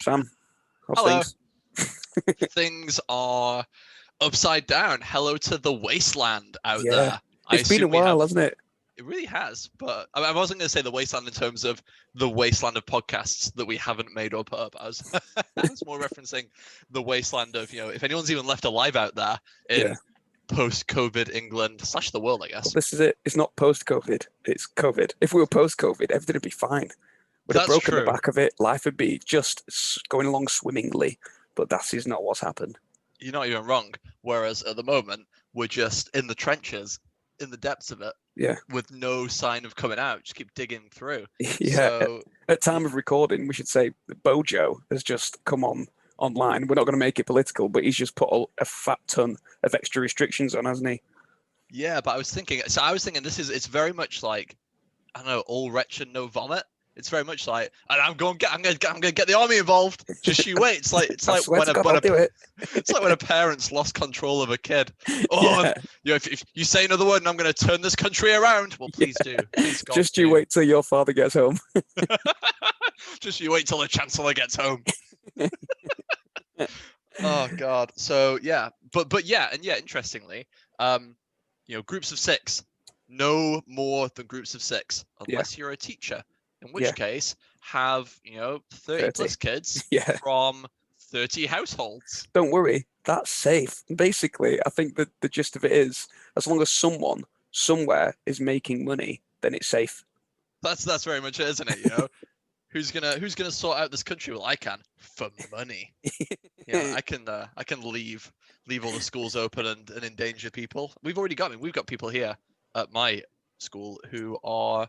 Sam, how's Hello. things? Things are upside down. Hello to the wasteland out Yeah, there. I it's been a assume we while, have. hasn't it? It really has, but I wasn't going to say the wasteland in terms of the wasteland of podcasts that we haven't made up. I was, I was more referencing the wasteland of, if anyone's even left alive out there Yeah. in post-COVID England / the world, I Well, guess. this is it. It's not post-COVID. It's COVID. If we were post-COVID, everything would be fine. We'd have That's broken the true. back of it. Life would be just going along swimmingly. But that is not what's happened. You're not even wrong. Whereas at the moment, we're just in the trenches, in the depths of it, Yeah. with no sign of coming out. Just keep digging through. Yeah. So At time of recording, we should say that Bojo has just come online. We're not going to make it political, but he's just put a fat ton of extra restrictions on, hasn't he? yeah, but I was thinking. So I was thinking it's very much like, I don't know, all wretched no vomit. It's very much like, and I'm going to get the army involved. Just you wait. It's I like swear to God, I'll do it. it's like when a parent's lost control of a kid. Oh, Yeah. if you say another word, and I'm going to turn this country around. Well, please do. Please God Just you do. wait till your father gets home. Just you wait till the chancellor gets home. Oh God. So yeah, but yeah, and yeah, interestingly, groups of 6, no more than groups of 6, unless you're a teacher, in which Yeah. case have 30 plus kids Yeah. from 30 households. Don't worry, that's safe. Basically, I think that the gist of it is, as long as someone somewhere is making money, then it's safe. That's very much it, isn't it? Who's gonna sort out this country? Well, I can, for money. I can leave all the schools open and endanger people. We've got people here at my school who are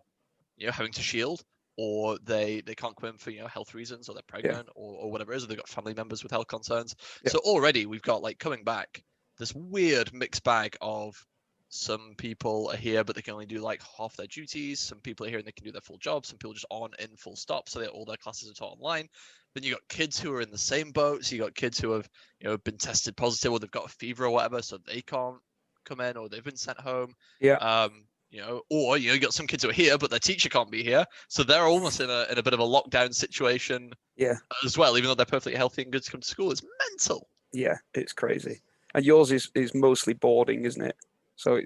having to shield, or they can't come in for health reasons, or they're pregnant, or whatever it is, or they've got family members with health concerns. So already we've got, like, coming back, this weird mixed bag of some people are here but they can only do like half their duties, some people are here and they can do their full job, some people just aren't in full stop, so all their classes are taught online. Then you got kids who are in the same boat, so you got kids who have been tested positive, or they've got a fever or whatever, so they can't come in, or they've been sent home. Or you got some kids who are here but their teacher can't be here, so they're almost in a bit of a lockdown situation as well, even though they're perfectly healthy and good to come to school. It's mental. Yeah, it's crazy. And yours is mostly boarding, isn't it? So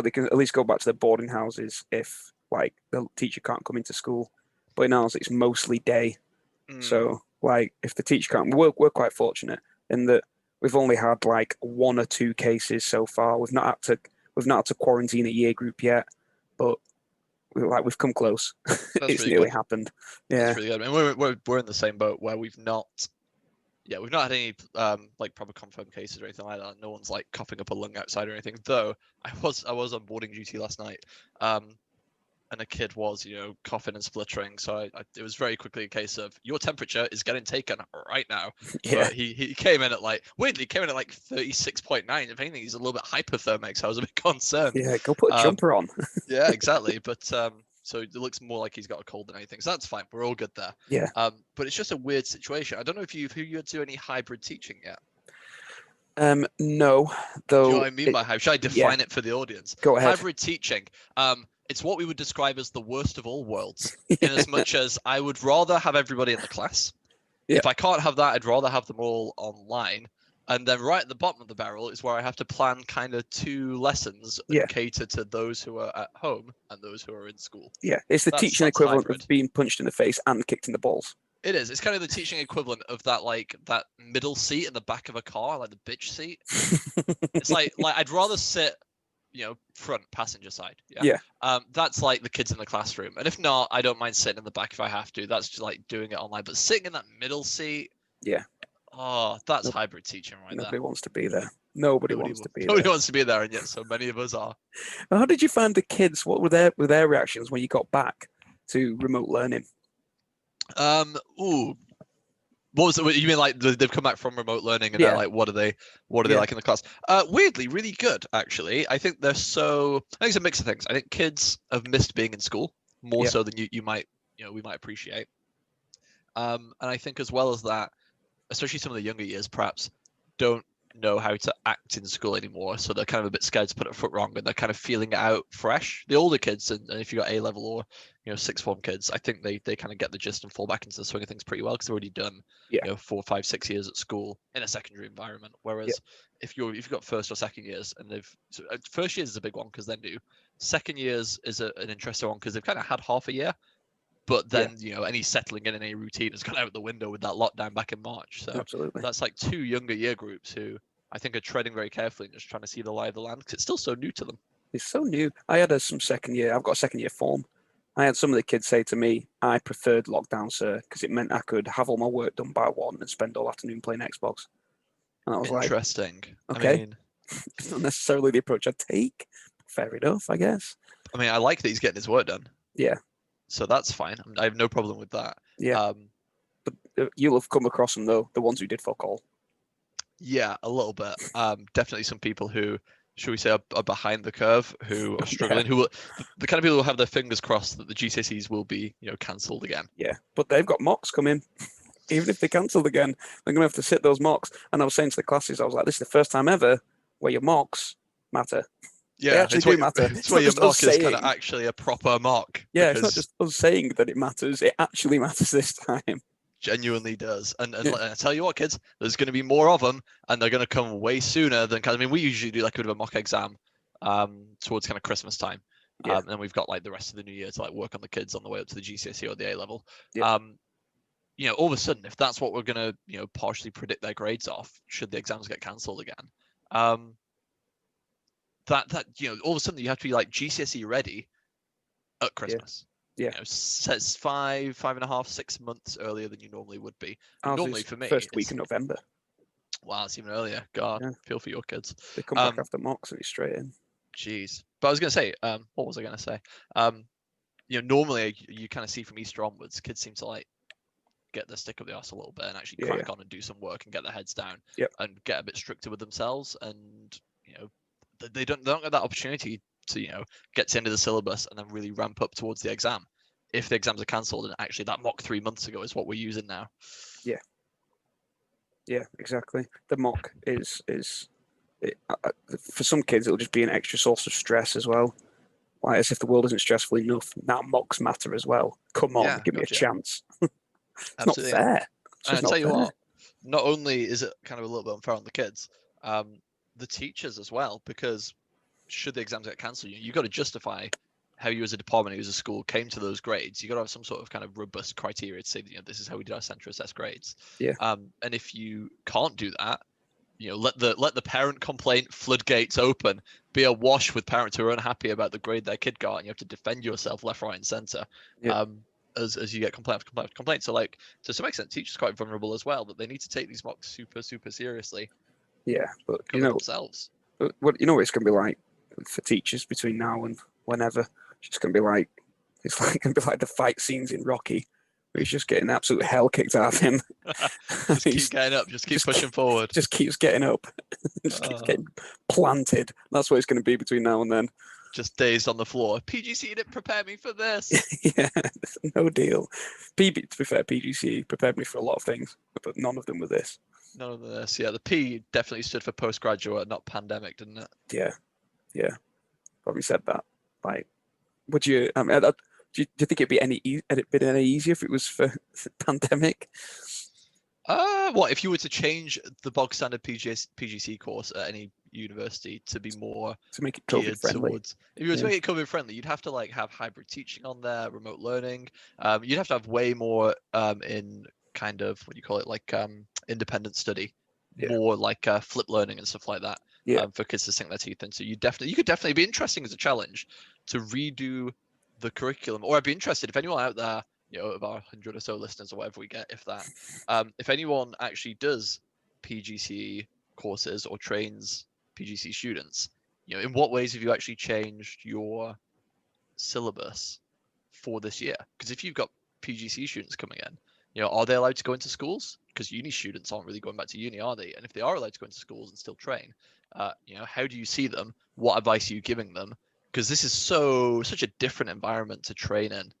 they can at least go back to their boarding houses if, like, the teacher can't come into school. But in ours, it's mostly day. So, like, if the teacher can't, we're quite fortunate in that we've only had like 1 or 2 cases so far. We've not had to quarantine a year group yet, but we've come close. It's really nearly good. happened. Yeah, That's really good. I mean, we're in the same boat where we've not had any like proper confirmed cases or anything like that. No one's like coughing up a lung outside or anything. Though I was on boarding duty last night, and a kid was coughing and spluttering. So it was very quickly a case of, your temperature is getting taken right now. yeah. But he came in at weirdly 36.9. If anything, he's a little bit hypothermic, so I was a bit concerned. Yeah, go put a jumper on. Yeah, exactly. But so it looks more like he's got a cold than anything. So that's fine. We're all good there. Yeah. But it's just a weird situation. I don't know if you had to do any hybrid teaching yet. No, though. Do you know what I mean by how? Should I define it for the audience? Go ahead. Hybrid teaching. It's what we would describe as the worst of all worlds. In as much as I would rather have everybody in the class. Yeah. If I can't have that, I'd rather have them all online. And then right at the bottom of the barrel is where I have to plan kind of 2 lessons and cater to those who are at home and those who are in school. Yeah, it's the teaching equivalent of being punched in the face and kicked in the balls. It is. It's kind of the teaching equivalent of that middle seat in the back of a car, like the bitch seat. It's like I'd rather sit, front passenger side. Yeah. That's like the kids in the classroom. And if not, I don't mind sitting in the back if I have to. That's just like doing it online. But sitting in that middle seat. Yeah. Oh, that's hybrid teaching right there. Nobody wants to be there. Nobody wants to be there. Nobody wants to be there, and yet so many of us are. How did you find the kids? What were their reactions when you got back to remote learning? What was it? You mean like they've come back from remote learning and they're like, what are they like in the class? Weirdly, really good, actually. I think I think it's a mix of things. I think kids have missed being in school more so than we might appreciate. And I think as well as that, especially some of the younger years, perhaps don't know how to act in school anymore, so they're kind of a bit scared to put a foot wrong, and they're kind of feeling it out fresh. The older kids, and if you got A level or sixth form kids, I think they kind of get the gist and fall back into the swing of things pretty well because they've already done 4, 5, 6 years at school in a secondary environment. Whereas if you've got first or second years, and first years is a big one because then second years is an interesting one because they've kind of had half a year. But then, any settling in any routine has gone out the window with that lockdown back in March. So Absolutely. that's like 2 younger year groups who I think are treading very carefully and just trying to see the lie of the land because it's still so new to them. It's so new. I had some second year. I've got a second year form. I had some of the kids say to me, I preferred lockdown, sir, because it meant I could have all my work done by 1 and spend all afternoon playing Xbox. And I was Interesting. like, okay, I mean, it's not necessarily the approach I'd take. Fair enough, I guess. I mean, I like that he's getting his work done. Yeah. So that's fine. I have no problem with that. Yeah. But you'll have come across them, though, the ones who did fuck all. Yeah, a little bit. Definitely some people who, should we say, are behind the curve, who are struggling, who will, the kind of people who have their fingers crossed that the GCSEs will be, cancelled again. Yeah, but they've got mocks coming. Even if they're cancelled again, they're going to have to sit those mocks. And I was saying to the classes, I was like, this is the first time ever where your mocks matter. Yeah, they actually do matter. It's where your mock is kind of actually a proper mock. Yeah, it's not just us saying that it matters. It actually matters this time. Genuinely does. And I tell you what, kids, there's going to be more of them, and they're going to come way sooner than. I mean, we usually do like a bit of a mock exam towards kind of Christmas time. And then we've got like the rest of the new year to like work on the kids on the way up to the GCSE or the A level. All of a sudden, if that's what we're going to, partially predict their grades off, should the exams get cancelled again, that all of a sudden you have to be like GCSE ready at Christmas. Says 5.5, 6 months earlier than you normally would be. Normally for me, first week of November. Wow, it's even earlier. God, feel for your kids. They come back after mocks and straight in. Jeez. But I was going to say, what was I going to say? Normally you kind of see from Easter onwards, kids seem to like get their stick up the arse a little bit and actually crack on and do some work and get their heads down and get a bit stricter with themselves. And they don't get that opportunity to get to the end of the syllabus and then really ramp up towards the exam if the exams are cancelled. And actually that mock 3 months ago is what we're using now. Yeah, exactly. The mock is for some kids it'll just be an extra source of stress as well, like as if the world isn't stressful enough. Now mocks matter as well. Come on, give me a chance. It's Absolutely. not fair. And I tell you what, not only is it kind of a little bit unfair on the kids, the teachers as well, because should the exams get cancelled, you've got to justify how you as a department, you as a school came to those grades. You've got to have some sort of kind of robust criteria to say that, this is how we did our central assessed grades. And if you can't do that, let the parent complaint floodgates open, be awash with parents who are unhappy about the grade their kid got, and you have to defend yourself left, right, and center. As you get complaint after complaint. So like to some extent, teachers are quite vulnerable as well, that they need to take these mocks super, super seriously. Yeah, but themselves. What what it's going to be like for teachers between now and whenever. It's just going to be like going to be like the fight scenes in Rocky, where he's just getting absolute hell kicked out of him. Just keep getting up, just keep pushing forward. Just keeps getting up, just keeps getting planted. That's what it's going to be between now and then. Just dazed on the floor. PGC didn't prepare me for this. Yeah, no deal. To be fair, PGC prepared me for a lot of things, but none of them were this. None of this. Yeah, the P definitely stood for postgraduate, not pandemic, didn't it? Yeah. Probably said that. Like, would you? I mean, do you think it'd been any easier if it was for pandemic? What if you were to change the bog standard PGC course at any university to be more to make it COVID friendly? If you were to make it COVID friendly, you'd have to like have hybrid teaching on there, remote learning. You'd have to have way more in kind of what do you call it, like independent study, more like flip learning and stuff like that. For kids to sink their teeth into. You could definitely be interesting as a challenge to redo the curriculum. Or I'd be interested if anyone out there, of our 100 or so listeners or whatever we get, if that, if anyone actually does PGCE courses or trains PGC students, in what ways have you actually changed your syllabus for this year? Because if you've got PGC students coming in, are they allowed to go into schools? Because uni students aren't really going back to uni, are they? And if they are allowed to go into schools and still train, how do you see them? What advice are you giving them? Because this is such a different environment to train in,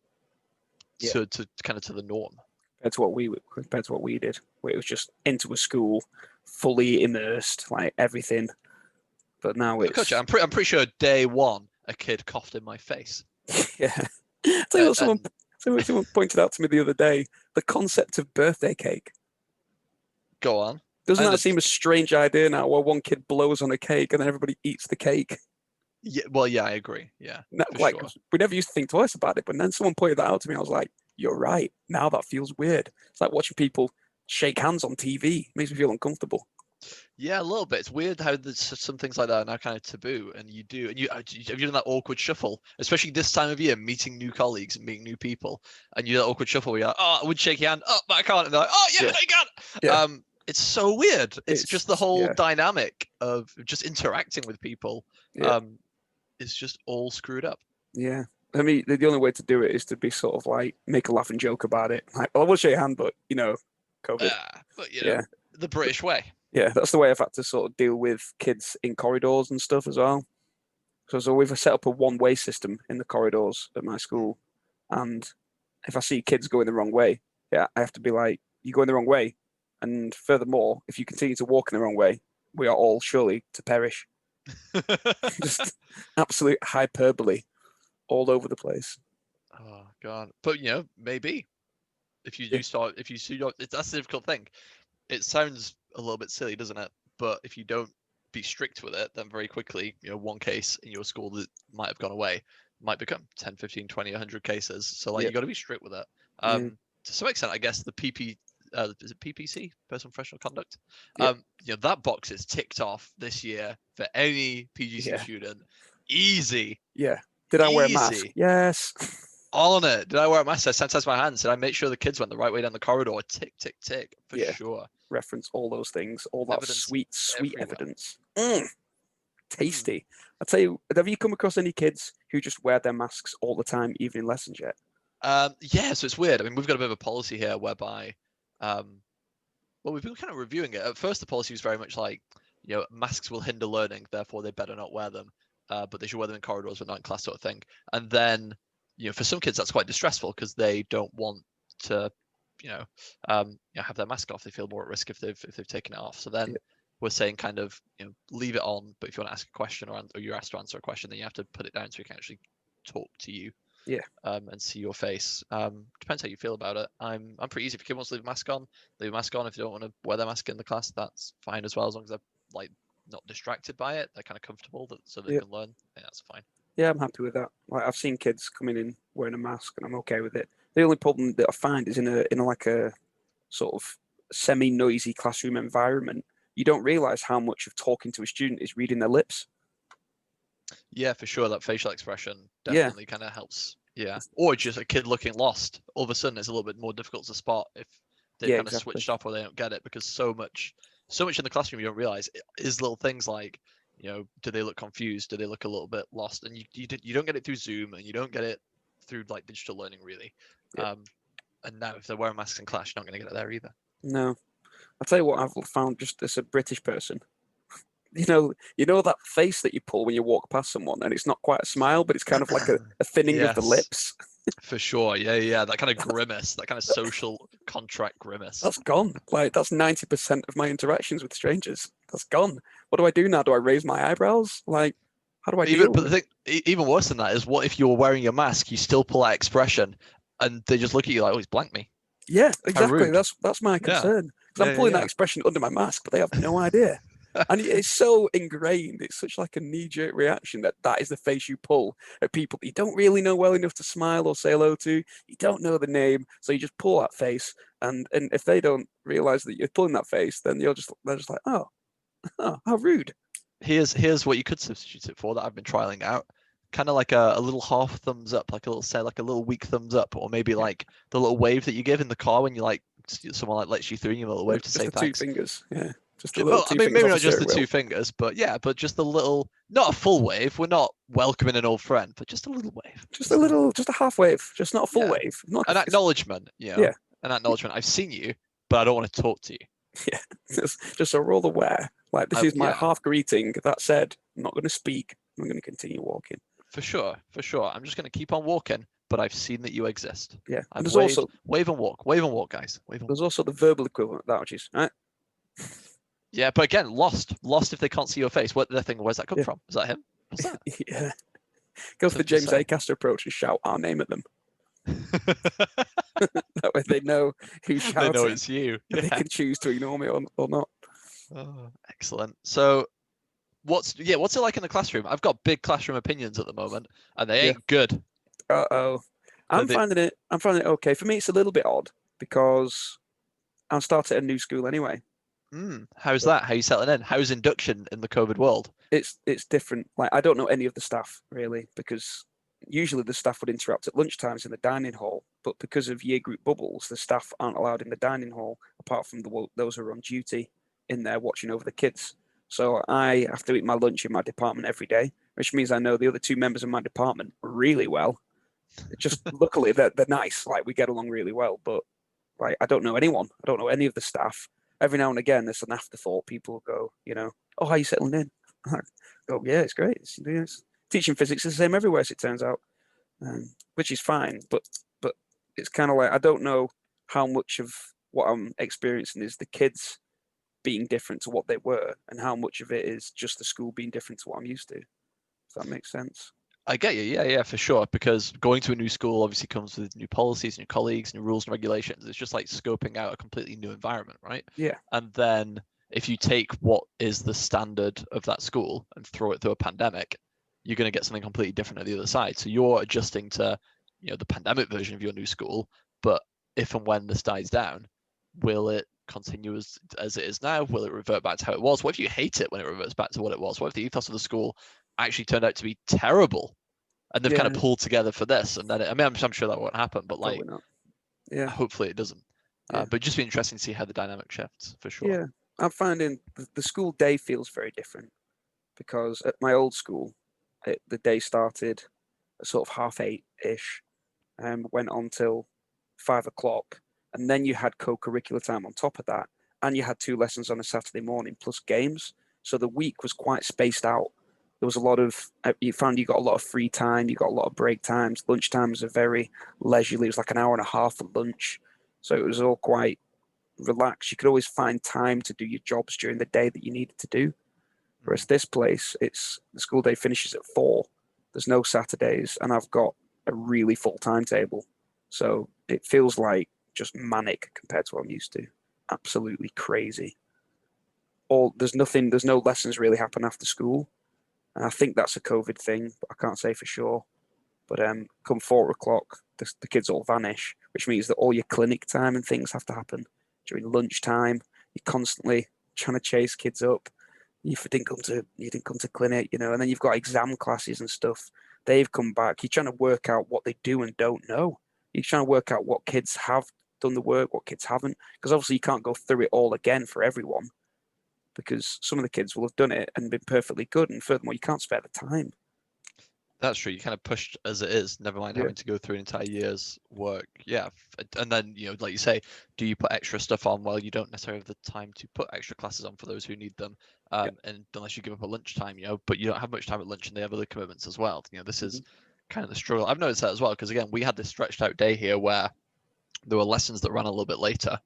to kind of to the norm. Compared to what we did, where it was just into a school, fully immersed, like everything. But now Oh, Coach, it's I'm pretty sure day one a kid coughed in my face. yeah. Tell you what, And someone pointed out to me the other day, the concept of birthday cake. go on. Doesn't And that seem a strange idea now, where one kid blows on a cake and then everybody eats the cake? yeah, well, yeah, I agree. Yeah, No, for like sure. we never used to think twice about it, but then someone pointed that out to me. I was like, "You're right." Now that feels weird. It's like watching people shake hands on TV. It makes me feel uncomfortable. Yeah, a little bit. It's weird how there's some things like that are now kind of taboo, and you have you done that awkward shuffle, especially this time of year, meeting new colleagues and meeting new people, and you do that awkward shuffle where you're like, oh, I would shake your hand, oh, but I can't, and they're like, oh yeah, Yeah, no, you can. yeah, It's so weird. It's just the whole yeah, dynamic of just interacting with people, yeah, is just all screwed up. yeah. I mean, the only way to do it is to be sort of like make a laugh and joke about it. Like, well, I will shake your hand, but COVID. But Yeah, the British way. yeah. That's the way I've had to sort of deal with kids in corridors and stuff as well. So we've set up a one-way system in the corridors at my school, and if I see kids going the wrong way, yeah, I have to be like, "You're going the wrong way," and furthermore, if you continue to walk in the wrong way, we are all surely to perish. Just absolute hyperbole all over the place. Oh God! But maybe if you Yeah, do start, if you see, that's the difficult thing. It sounds a little bit silly, doesn't it? But if you don't be strict with it, then very quickly, one case in your school that might have gone away might become 10, 15, 20, 100 cases. So like yeah, you got to be strict with it. yeah, To some extent, I guess the is it PPC, personal professional conduct? yeah, That box is ticked off this year for any PGC yeah, student. Easy, yeah. Did I wear a mask? easy. Yes. All on it. Did I wear a mask? I sanitized my hands. Did I make sure the kids went the right way down the corridor? Tick, tick, tick, for Yeah. sure. Reference all those things, all that Evidence sweet, sweet everywhere. evidence. Mm. Tasty. I tell you, have you come across any kids who just wear their masks all the time, even in lessons yet? Yeah, so it's weird. I mean, we've got a bit of a policy here whereby, well, we've been kind of reviewing it. At first, the policy was very much like, masks will hinder learning, therefore they better not wear them, but they should wear them in corridors but not in class, sort of thing. And then, for some kids that's quite distressful because they don't want to, have their mask off. They feel more at risk if they've taken it off. So then Yeah. we're saying kind of, leave it on, but if you want to ask a question or you're asked to answer a question, then you have to put it down so we can actually talk to you. Yeah. And see your face. Depends how you feel about it. I'm pretty easy. If a kid wants to leave a mask on, leave a mask on. If they don't want to wear their mask in the class, that's fine as well, as long as they're like not distracted by it. They're kind of comfortable so they Yeah. can learn. I think that's fine. Yeah, I'm happy with that. Like I've seen kids coming in wearing a mask, and I'm okay with it. The only problem that I find is in a sort of semi-noisy classroom environment. You don't realize how much of talking to a student is reading their lips. Yeah, for sure. That facial expression Yeah. definitely kind of helps. Yeah. Or just a kid looking lost. All of a sudden, it's a little bit more difficult to spot if they've Yeah, kind of exactly. switched off or they don't get it, because so much in the classroom you don't realize is little things like, do they look confused? Do they look a little bit lost? And you don't get it through Zoom, and you don't get it through like digital learning really. Yeah. And now if they're wearing masks in class, you're not going to get it there either. No. I'll tell you what I've found just as a British person. You know that face that you pull when you walk past someone, and it's not quite a smile, but it's kind of like a thinning of the Yes. lips. For sure. Yeah. That kind of grimace, that kind of social contract grimace. That's gone. Like that's 90% of my interactions with strangers. That's gone. What do I do now? Do I raise my eyebrows? Like, how do I deal But with the thing, even worse than that is, what if you're wearing your mask, you still pull that expression, and they just look at you like, oh, he's blanked me. Yeah, exactly. rude. That's my concern. Because I'm pulling that expression under my mask, but they have no idea. And it's so ingrained. It's such like a knee-jerk reaction that is the face you pull at people that you don't really know well enough to smile or say hello to. You don't know the name, so you just pull that face. And if they don't realize that you're pulling that face, then they're just like, oh, how rude. Here's what you could substitute it for that I've been trialing out. Kind of like a little half thumbs up, like a little weak thumbs up, or maybe like the little wave that you give in the car when you like someone like lets you through, and you little wave to Just say the thanks. 2 fingers. Yeah. Just the little two maybe fingers not off the just the steering two wheel. fingers, but just the little, not a full wave. We're not welcoming an old friend, but just a little wave. Just a half wave, just not a full wave. Not An acknowledgement, Yeah. An acknowledgement. I've seen you, but I don't want to talk to you. Yeah, just so we're all aware. Like this is my half greeting. That said, I'm not going to speak. I'm going to continue walking. For sure. I'm just going to keep on walking, but I've seen that you exist. Yeah, and I've there's also wave and walk, guys. Wave and walk. there's also the verbal equivalent of that, which is right. Yeah, but again, lost if they can't see your face. What they're thinking, where's that come Yeah. from? Is that him? What's that? Yeah. Go for the Tough to James say. Acaster approach and shout our name at them. That way they know who's They know shouting it's you. and they Yeah. can choose to ignore me or not. Oh, excellent. So what's it like in the classroom? I've got big classroom opinions at the moment, and they Yeah. ain't good. Uh-oh. I'm They- finding it okay. For me, it's a little bit odd because I'm starting at a new school anyway. How's that? How are you settling in? How's induction in the COVID world? It's different. Like I don't know any of the staff really because usually the staff would interrupt at lunchtimes in the dining hall, but because of year group bubbles, the staff aren't allowed in the dining hall apart from those who are on duty in there watching over the kids. So I have to eat my lunch in my department every day, which means I know the other two members of my department really well. Just luckily they're nice, like we get along really well, but like I don't know anyone. I don't know any of the staff. Every now and again, there's an afterthought. People go, oh, how are you settling in? I go, yeah, it's great. Teaching physics is the same everywhere, as it turns out, which is fine. But it's kind of like I don't know how much of what I'm experiencing is the kids being different to what they were, and how much of it is just the school being different to what I'm used to. Does that make sense? I get you. Yeah, for sure. Because going to a new school obviously comes with new policies, new colleagues, new rules and regulations. It's just like scoping out a completely new environment, right? Yeah. And then if you take what is the standard of that school and throw it through a pandemic, you're going to get something completely different at the other side. So you're adjusting to, the pandemic version of your new school. But if and when this dies down, will it continue as it is now? Will it revert back to how it was? What if you hate it when it reverts back to what it was? What if the ethos of the school actually turned out to be terrible and they've kind of Yeah. pulled together for this? And then, I'm sure that won't happen, but like, Probably not. Yeah. hopefully it doesn't. Yeah. But just be interesting to see how the dynamic shifts for sure. Yeah. I'm finding the school day feels very different because at my old school, the day started at sort of 8:30-ish and went on till 5 o'clock. And then you had co-curricular time on top of that. And you had 2 lessons on a Saturday morning plus games. So the week was quite spaced out. There was a lot of, you found you got a lot of free time, you got a lot of break times. Lunch times are very leisurely. It was like an hour and a half for lunch. So it was all quite relaxed. You could always find time to do your jobs during the day that you needed to do. Whereas this place, it's the school day finishes at 4. There's no Saturdays, and I've got a really full timetable. So it feels like just manic compared to what I'm used to. Absolutely crazy. There's no lessons really happen after school. And I think that's a COVID thing, but I can't say for sure. But come 4 o'clock, the kids all vanish, which means that all your clinic time and things have to happen during lunchtime. You're constantly trying to chase kids up. You didn't come to clinic, and then you've got exam classes and stuff. They've come back. You're trying to work out what they do and don't know. You're trying to work out what kids have done the work, what kids haven't, because obviously you can't go through it all again for everyone, because some of the kids will have done it and been perfectly good, and furthermore, you can't spare the time. That's true. You kind of pushed as it is, never mind having to go through an entire year's work. Yeah. And then, like you say, do you put extra stuff on? Well, you don't necessarily have the time to put extra classes on for those who need them. And unless you give up at lunchtime, but you don't have much time at lunch and they have other commitments as well. This is kind of the struggle. I've noticed that as well, because again, we had this stretched out day here where there were lessons that ran a little bit later,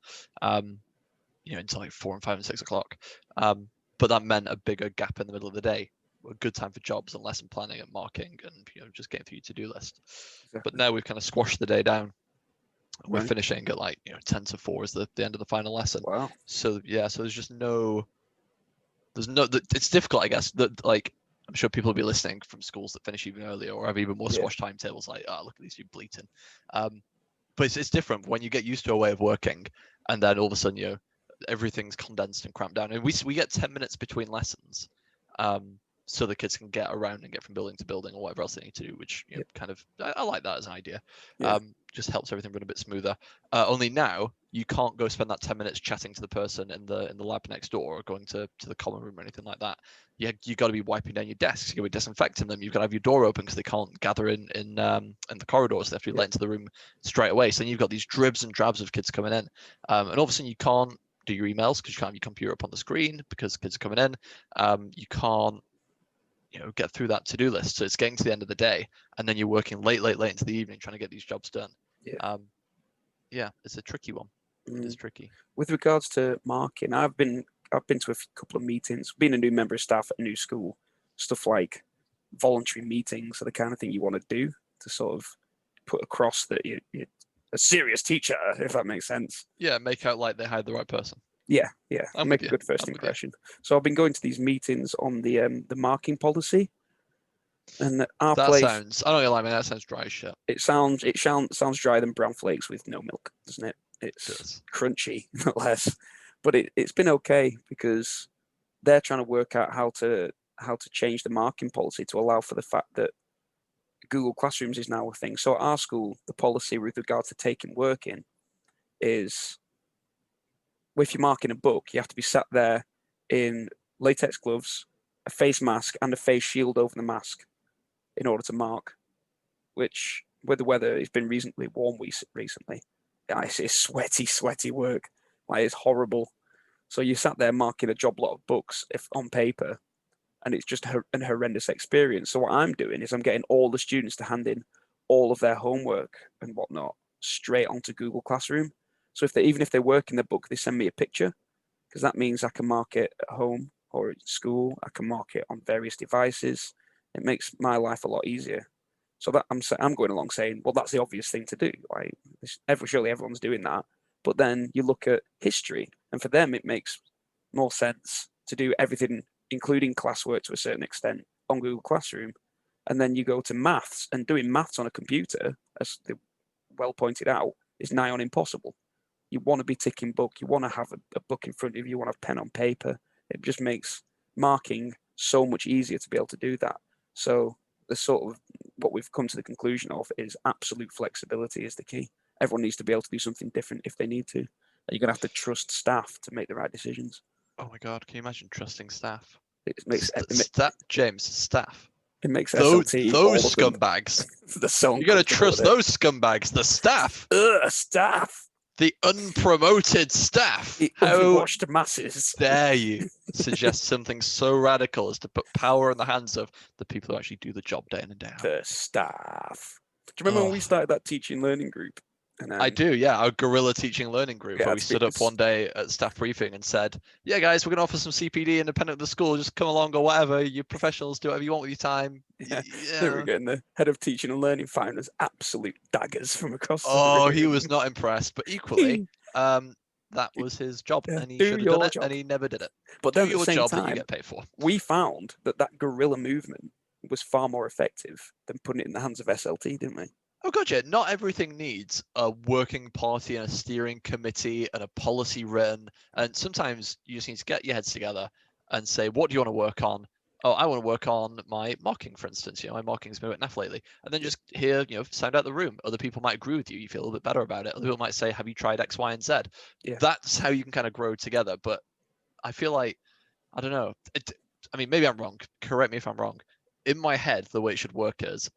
until like 4 and 5 and 6 o'clock. But that meant a bigger gap in the middle of the day, a good time for jobs and lesson planning and marking and just getting through your to-do list. Exactly. But now we've kind of squashed the day down. We're Right. finishing at 10 to 4 is the end of the final lesson. Wow. So there's just it's difficult, I guess, that like I'm sure people will be listening from schools that finish even earlier or have even more squashed timetables, like, oh, look at these two bleating. But it's different when you get used to a way of working and then all of a sudden everything's condensed and cramped down, and we get 10 minutes between lessons, so the kids can get around and get from building to building or whatever else they need to do, which kind of I like that as an idea. Just helps everything run a bit smoother. Only now you can't go spend that 10 minutes chatting to the person in the lab next door or going to the common room or anything like that. You got to be wiping down your desks, you got to be disinfecting them, you've got to have your door open because they can't gather in the corridors. They have to be let into the room straight away. So then you've got these dribs and drabs of kids coming in, and all of a sudden you can't do your emails because you can't have your computer up on the screen because kids are coming in. You can't get through that to-do list. So it's getting to the end of the day and then you're working late into the evening trying to get these jobs done. It's a tricky one. It is tricky. With regards to marking, I've been I've been to a couple of meetings, being a new member of staff at a new school, stuff like voluntary meetings are the kind of thing you want to do to sort of put across that you're a serious teacher, if that makes sense. Yeah, make out like they hired the right person. Yeah, I'm make with a you. good first I'm with you. impression. So I've been going to these meetings on the marking policy, and our That place. sounds. I don't know, like, man, that sounds dry as shit. It sounds drier than brown flakes with no milk, doesn't it? It's Does. crunchy, not less. But it's been okay because they're trying to work out how to change the marking policy to allow for the fact that Google Classrooms is now a thing. So at our school, the policy with regard to taking work in is, if you're marking a book, you have to be sat there in latex gloves, a face mask, and a face shield over the mask in order to mark, which, with the weather, it's been reasonably warm recently. It's sweaty work. Like, it's horrible. So you sat there marking a job lot of books on paper, and it's just an horrendous experience. So what I'm doing is I'm getting all the students to hand in all of their homework and whatnot straight onto Google Classroom. So even if they work in the book, they send me a picture, because that means I can mark it at home or at school. I can mark it on various devices. It makes my life a lot easier. So that I'm going along saying, well, that's the obvious thing to do. Like, surely everyone's doing that. But then you look at history, and for them, it makes more sense to do everything, including classwork to a certain extent, on Google Classroom. And then you go to maths, and doing maths on a computer, as they well pointed out, is nigh on impossible. You want to be ticking book. You want to have a book in front of you. You want to have pen on paper. It just makes marking so much easier to be able to do that. So the sort of what we've come to the conclusion of is absolute flexibility is the key. Everyone needs to be able to do something different if they need to. And you're going to have to trust staff to make the right decisions. Oh my god, can you imagine trusting staff? It makes James, staff. it makes Those SLT all of them. scumbags. The song. You gotta trust those scumbags. The staff. Staff. The unpromoted staff. The How unwashed masses. dare you suggest something so radical as to put power in the hands of the people who actually do the job day in and day out? The staff. Do you remember when we started that teaching learning group? And, I do, yeah. Our guerrilla teaching learning group, where we stood up one day at staff briefing and said, yeah, guys, we're going to offer some CPD independent of the school. Just come along or whatever. You professionals, do whatever you want with your time. Yeah. They were getting the head of teaching and learning found us absolute daggers from across the room. He was not impressed. But equally, that was his job, and he should have done it, and he never did it. But then at the same job time, that you get paid for. We found that guerrilla movement was far more effective than putting it in the hands of SLT, didn't we? Oh, God, yeah. Not everything needs a working party and a steering committee and a policy written. And sometimes you just need to get your heads together and say, what do you want to work on? Oh, I want to work on my marking, for instance. My marking's been a bit naff lately. And then just hear, sound out the room. Other people might agree with you. You feel a little bit better about it. Other people might say, have you tried X, Y, and Z? Yeah. That's how you can kind of grow together. But I feel like, I don't know. Maybe I'm wrong. Correct me if I'm wrong. In my head, the way it should work is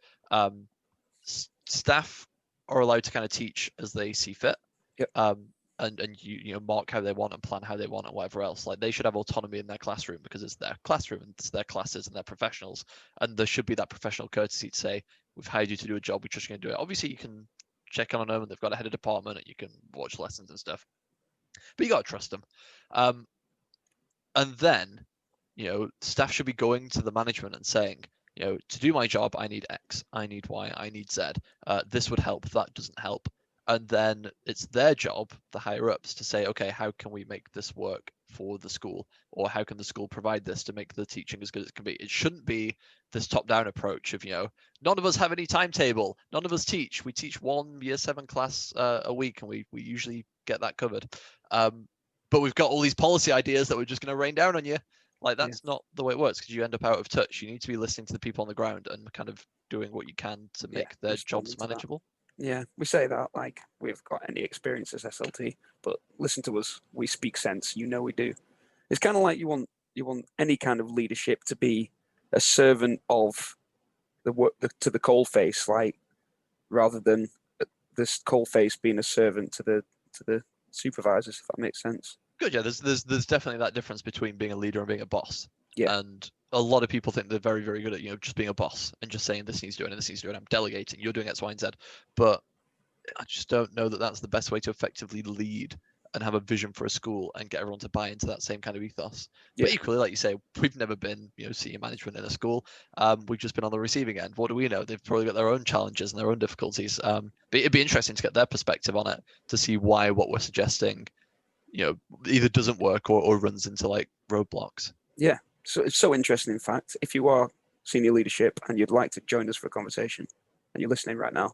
staff are allowed to kind of teach as they see fit. Yep. And you mark how they want and plan how they want and whatever else. Like, they should have autonomy in their classroom because it's their classroom and it's their classes and their professionals. And there should be that professional courtesy to say, we've hired you to do a job, we're just going to do it. Obviously, you can check on them and they've got a head of department and you can watch lessons and stuff. But you got to trust them. And then, staff should be going to the management and saying, to do my job, I need X, I need Y, I need Z. This would help, that doesn't help. And then it's their job, the higher ups, to say, okay, how can we make this work for the school? Or how can the school provide this to make the teaching as good as it can be? It shouldn't be this top-down approach of, none of us have any timetable, none of us teach. We teach one year 7 class a week, and we usually get that covered. But we've got all these policy ideas that we're just going to rain down on you. Like, that's not the way it works, because you end up out of touch. You need to be listening to the people on the ground and kind of doing what you can to make their jobs manageable. Yeah, we say that like we've got any experience as SLT, but listen to us. We speak sense. We do. It's kind of like you want any kind of leadership to be a servant of the work to the coalface, like, rather than this coalface being a servant to the supervisors. If that makes sense. Good, yeah. There's definitely that difference between being a leader and being a boss. Yeah. And a lot of people think they're very, very good at just being a boss and just saying this needs doing and this needs doing. I'm delegating. You're doing X, Y, and Z. But I just don't know that that's the best way to effectively lead and have a vision for a school and get everyone to buy into that same kind of ethos. Yeah. But equally, like you say, we've never been, senior management in a school. We've just been on the receiving end. What do we know? They've probably got their own challenges and their own difficulties. But it'd be interesting to get their perspective on it to see why what we're suggesting, either doesn't work or runs into like roadblocks. Yeah. So it's so interesting. In fact, if you are senior leadership and you'd like to join us for a conversation, and you're listening right now,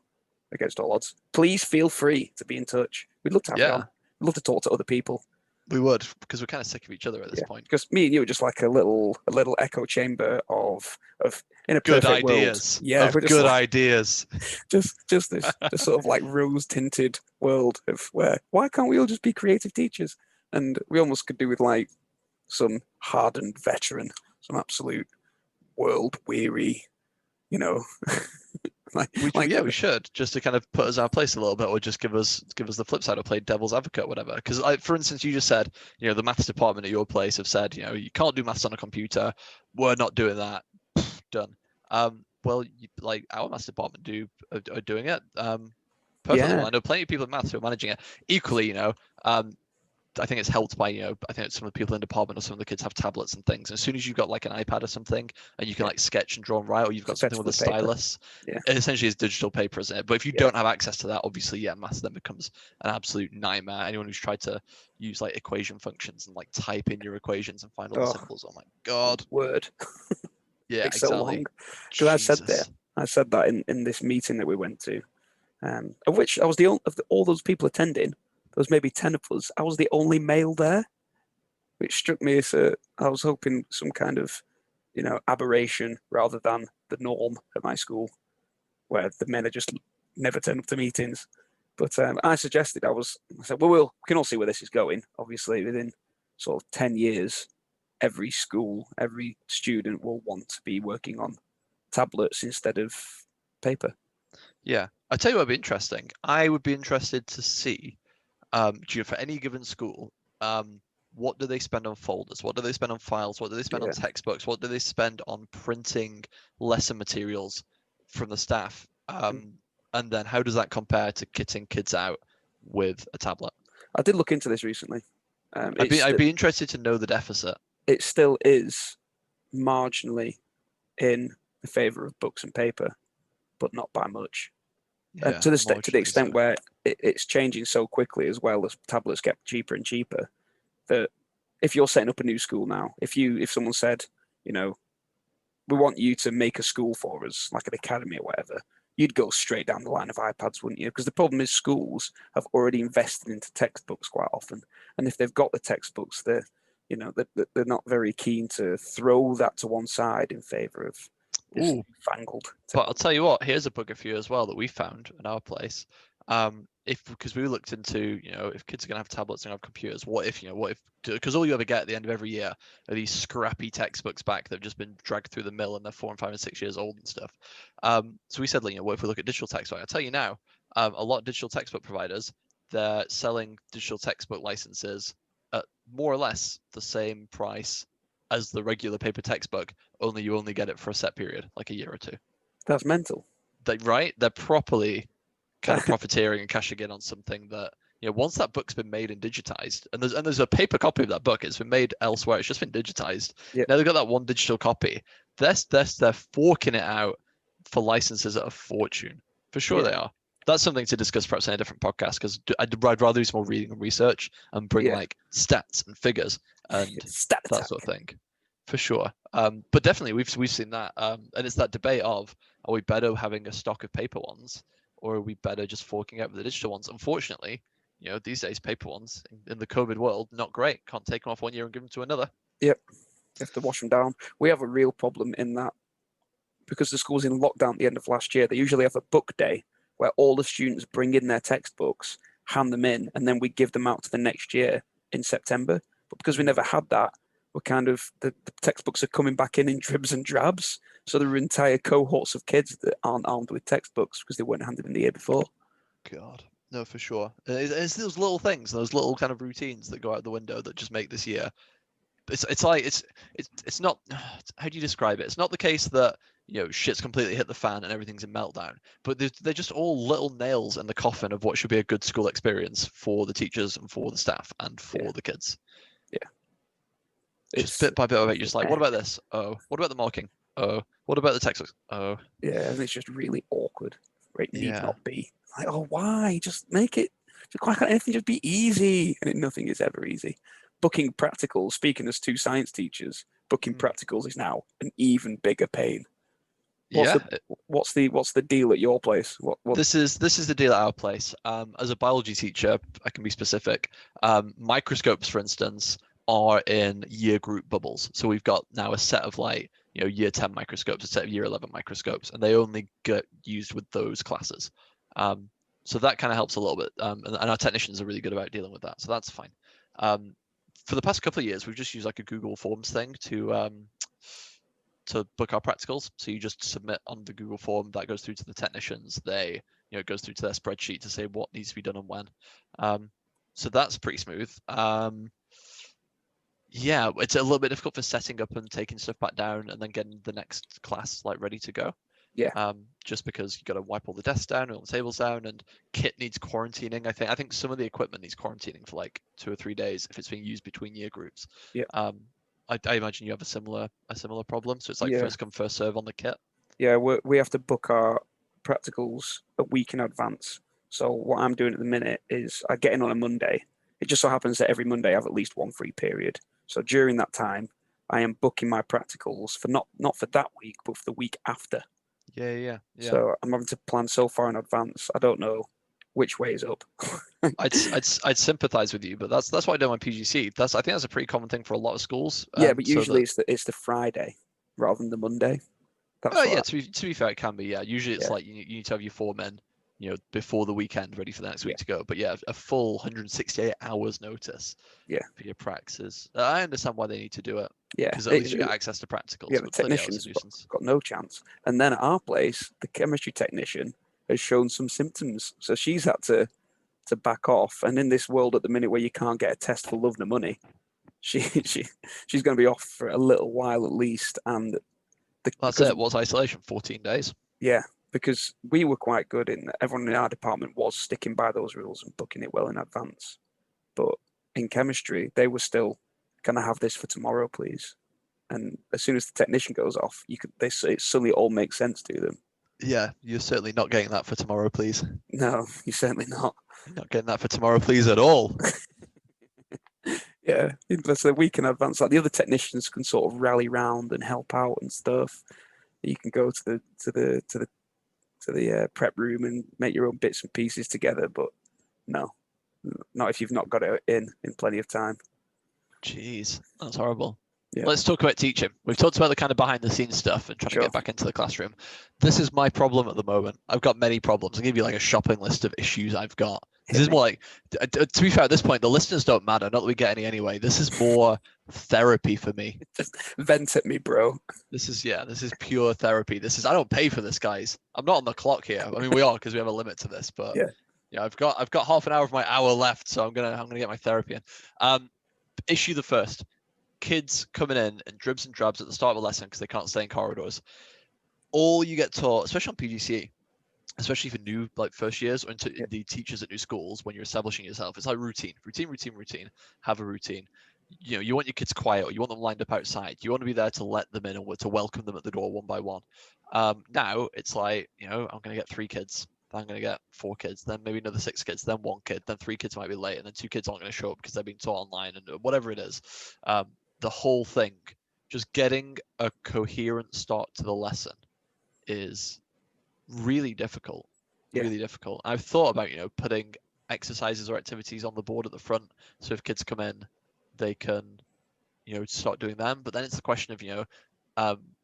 against all odds, please feel free to be in touch. We'd love to have you on. We'd love to talk to other people. We would, because we're kind of sick of each other at this point. Because me and you are just like a little echo chamber of in a good perfect ideas. World. Yeah, of good ideas. Just this sort of like rose tinted world of why can't we all just be creative teachers? And we almost could do with like some hardened veteran, some absolute world weary, we should, just to kind of put us in our place a little bit, or just give us the flip side, or play devil's advocate, whatever. Because for instance, you just said, the maths department at your place have said, you can't do maths on a computer. We're not doing that. Done. Well, like our maths department are doing it perfectly well. I know plenty of people in maths who are managing it. Equally, I think it's helped by, I think some of the people in the department or some of the kids have tablets and things. And as soon as you've got like an iPad or something and you can like sketch and draw and write, or you've got something with a stylus, it essentially is digital paper, isn't it? But if you don't have access to that, obviously, maths then becomes an absolute nightmare. Anyone who's tried to use like equation functions and like type in your equations and find all the symbols, oh my God. Word. Yeah, exactly. So long. Because I said that in this meeting that we went to, of which I was the only, of all those people attending, there was maybe 10 of us. I was the only male there, which struck me as I was hoping some kind of, aberration rather than the norm at my school, where the men are just never turn up to meetings. But I suggested, I said, well, we can all see where this is going. Obviously, within sort of 10 years, every school, every student will want to be working on tablets instead of paper. Yeah, I tell you what would be interesting. I would be interested to see, for any given school, what do they spend on folders? What do they spend on files? What do they spend on textbooks? What do they spend on printing lesson materials from the staff? And then how does that compare to kitting kids out with a tablet? I did look into this recently. I'd be interested to know the deficit. It still is marginally in the favour of books and paper, but not by much. To the extent where it's changing so quickly as well as tablets get cheaper and cheaper, that if you're setting up a new school now, if someone said, we want you to make a school for us, like an academy or whatever, you'd go straight down the line of iPads, wouldn't you? Because the problem is schools have already invested into textbooks quite often, and if they've got the textbooks, they're not very keen to throw that to one side in favour of fangled. But I'll tell you what, here's a bugger for you as well that we found in our place. Because we looked into, if kids are going to have tablets and have computers, what if, because all you ever get at the end of every year are these scrappy textbooks back that have just been dragged through the mill and they're 4 and 5 and 6 years old and stuff. So we said, what if we look at digital textbook? I'll tell you now, a lot of digital textbook providers, they're selling digital textbook licenses at more or less the same price as the regular paper textbook, only you only get it for a set period, like a year or two. That's mental. They're properly kind of profiteering and cashing in on something that, once that book's been made and digitized, and there's a paper copy of that book, it's been made elsewhere, it's just been digitized. Now they've got that one digital copy. They're forking it out for licenses at a fortune. For sure they are. That's something to discuss perhaps in a different podcast, because I'd rather do some more reading and research and bring like stats and figures and that sort of thing. For sure. But definitely we've seen that. And it's that debate of, are we better having a stock of paper ones, or are we better just forking out with the digital ones? Unfortunately, these days paper ones in the COVID world, not great. Can't take them off one year and give them to another. Yep. You have to wash them down. We have a real problem in that, because the school's in lockdown at the end of last year, they usually have a book day where all the students bring in their textbooks, hand them in, and then we give them out to the next year in September. But because we never had that, we're kind of, the textbooks are coming back in dribs and drabs. So there are entire cohorts of kids that aren't armed with textbooks because they weren't handed in the year before. God, no, for sure. It's those little things, those little kind of routines that go out the window that just make this year it's like it's not. How do you describe it? It's not the case that shit's completely hit the fan and everything's in meltdown, but they're just all little nails in the coffin of what should be a good school experience for the teachers and for the staff and for the kids. Yeah. Just bit by bit, you're just like, what about this? Oh, what about the marking? Oh, what about the textbooks? Oh, yeah, and it's just really awkward. Right? It need Yeah. not be. Like, oh, why? Just make it. Why can't anything just be easy? And nothing is ever easy. Booking practicals. Speaking as two science teachers, booking practicals is now an even bigger pain. What's the deal at your place? What? This is the deal at our place. As a biology teacher, I can be specific. Microscopes, for instance, are in year group bubbles. So we've got now a set of like year 10 microscopes, a set of year 11 microscopes, and they only get used with those classes. So that kind of helps a little bit, and our technicians are really good about dealing with that, so that's fine. For the past couple of years, we've just used like a Google Forms thing to book our practicals. So you just submit on the Google form, that goes through to the technicians. They, it goes through to their spreadsheet to say what needs to be done and when. So that's pretty smooth. Yeah, it's a little bit difficult for setting up and taking stuff back down and then getting the next class like ready to go. Yeah. Just because you got to wipe all the desks down, all the tables down, and kit needs quarantining. I think some of the equipment needs quarantining for like 2 or 3 days if it's being used between year groups. Yeah. I imagine you have a similar problem. So it's like first come first serve on the kit. Yeah, we have to book our practicals a week in advance. So what I'm doing at the minute is I get in on a Monday. It just so happens that every Monday I have at least one free period. So during that time, I am booking my practicals for not for that week, but for the week after. Yeah. So I'm having to plan so far in advance. I don't know which way is up. I'd sympathize with you, but that's what I do on PGC. I think that's a pretty common thing for a lot of schools. Yeah, but usually it's the Friday rather than the Monday. To be fair, it can be. Yeah, usually it's like you need to have your 4 men, before the weekend, ready for the next week to go. But yeah, a full 168 hours notice. For your praxes. I understand why they need to do it. Yeah, because at least you get access to practicals. Yeah, the technicians got no chance. And then at our place, the chemistry technician has shown some symptoms, so she's had to back off. And in this world at the minute where you can't get a test for love nor money, she's going to be off for a little while at least. And that's it. What's isolation? 14 days. Yeah, because we were quite good in everyone in our department was sticking by those rules and booking it well in advance. But in chemistry, they were still, can I have this for tomorrow, please? And as soon as the technician goes off, it suddenly all makes sense to them. Yeah, you're certainly not getting that for tomorrow, please. No, you're certainly not. You're not getting that for tomorrow, please, at all. Yeah, it's a week in advance. Like the other technicians can sort of rally round and help out and stuff. You can go to the prep room and make your own bits and pieces together, but no, not if you've not got it in plenty of time. Jeez, that's horrible. Yeah. Let's talk about teaching. We've talked about the kind of behind the scenes stuff and trying to get back into the classroom. This is my problem at the moment. I've got many problems. I'll give you like a shopping list of issues I've got. This is more like, to be fair, at this point, the listeners don't matter. Not that we get any anyway. This is more therapy for me. Just vent at me, bro. This is pure therapy. I don't pay for this, guys. I'm not on the clock here. I mean, we are because we have a limit to this, but yeah, I've got half an hour of my hour left, so I'm gonna get my therapy in. Issue the first. Kids coming in dribs and drabs at the start of a lesson because they can't stay in corridors. All you get taught, especially on PGCE, especially for new like first years or into the teachers at new schools, when you're establishing yourself, it's like routine. Have a routine. You want your kids quiet, or you want them lined up outside. You want to be there to let them in or to welcome them at the door one by one. Now it's like, I'm going to get 3 kids. Then I'm going to get 4 kids, then maybe another 6 kids, then 1 kid, then 3 kids might be late, and then 2 kids aren't going to show up because they're being taught online and whatever it is. The whole thing, just getting a coherent start to the lesson is really difficult. Really difficult. I've thought about, putting exercises or activities on the board at the front, so if kids come in, they can, start doing them. But then it's the question of,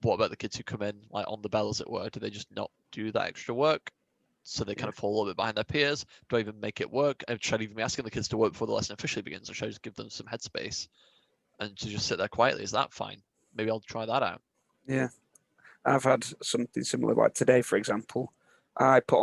what about the kids who come in like on the bell, as it were? Do they just not do that extra work? So they kind of fall a little bit behind their peers. Do I even make it work? Should I even be asking the kids to work before the lesson officially begins, or should I just give them some headspace and to just sit there quietly? Is that fine? Maybe I'll try that out. Yeah, I've had something similar. Like today, for example, I put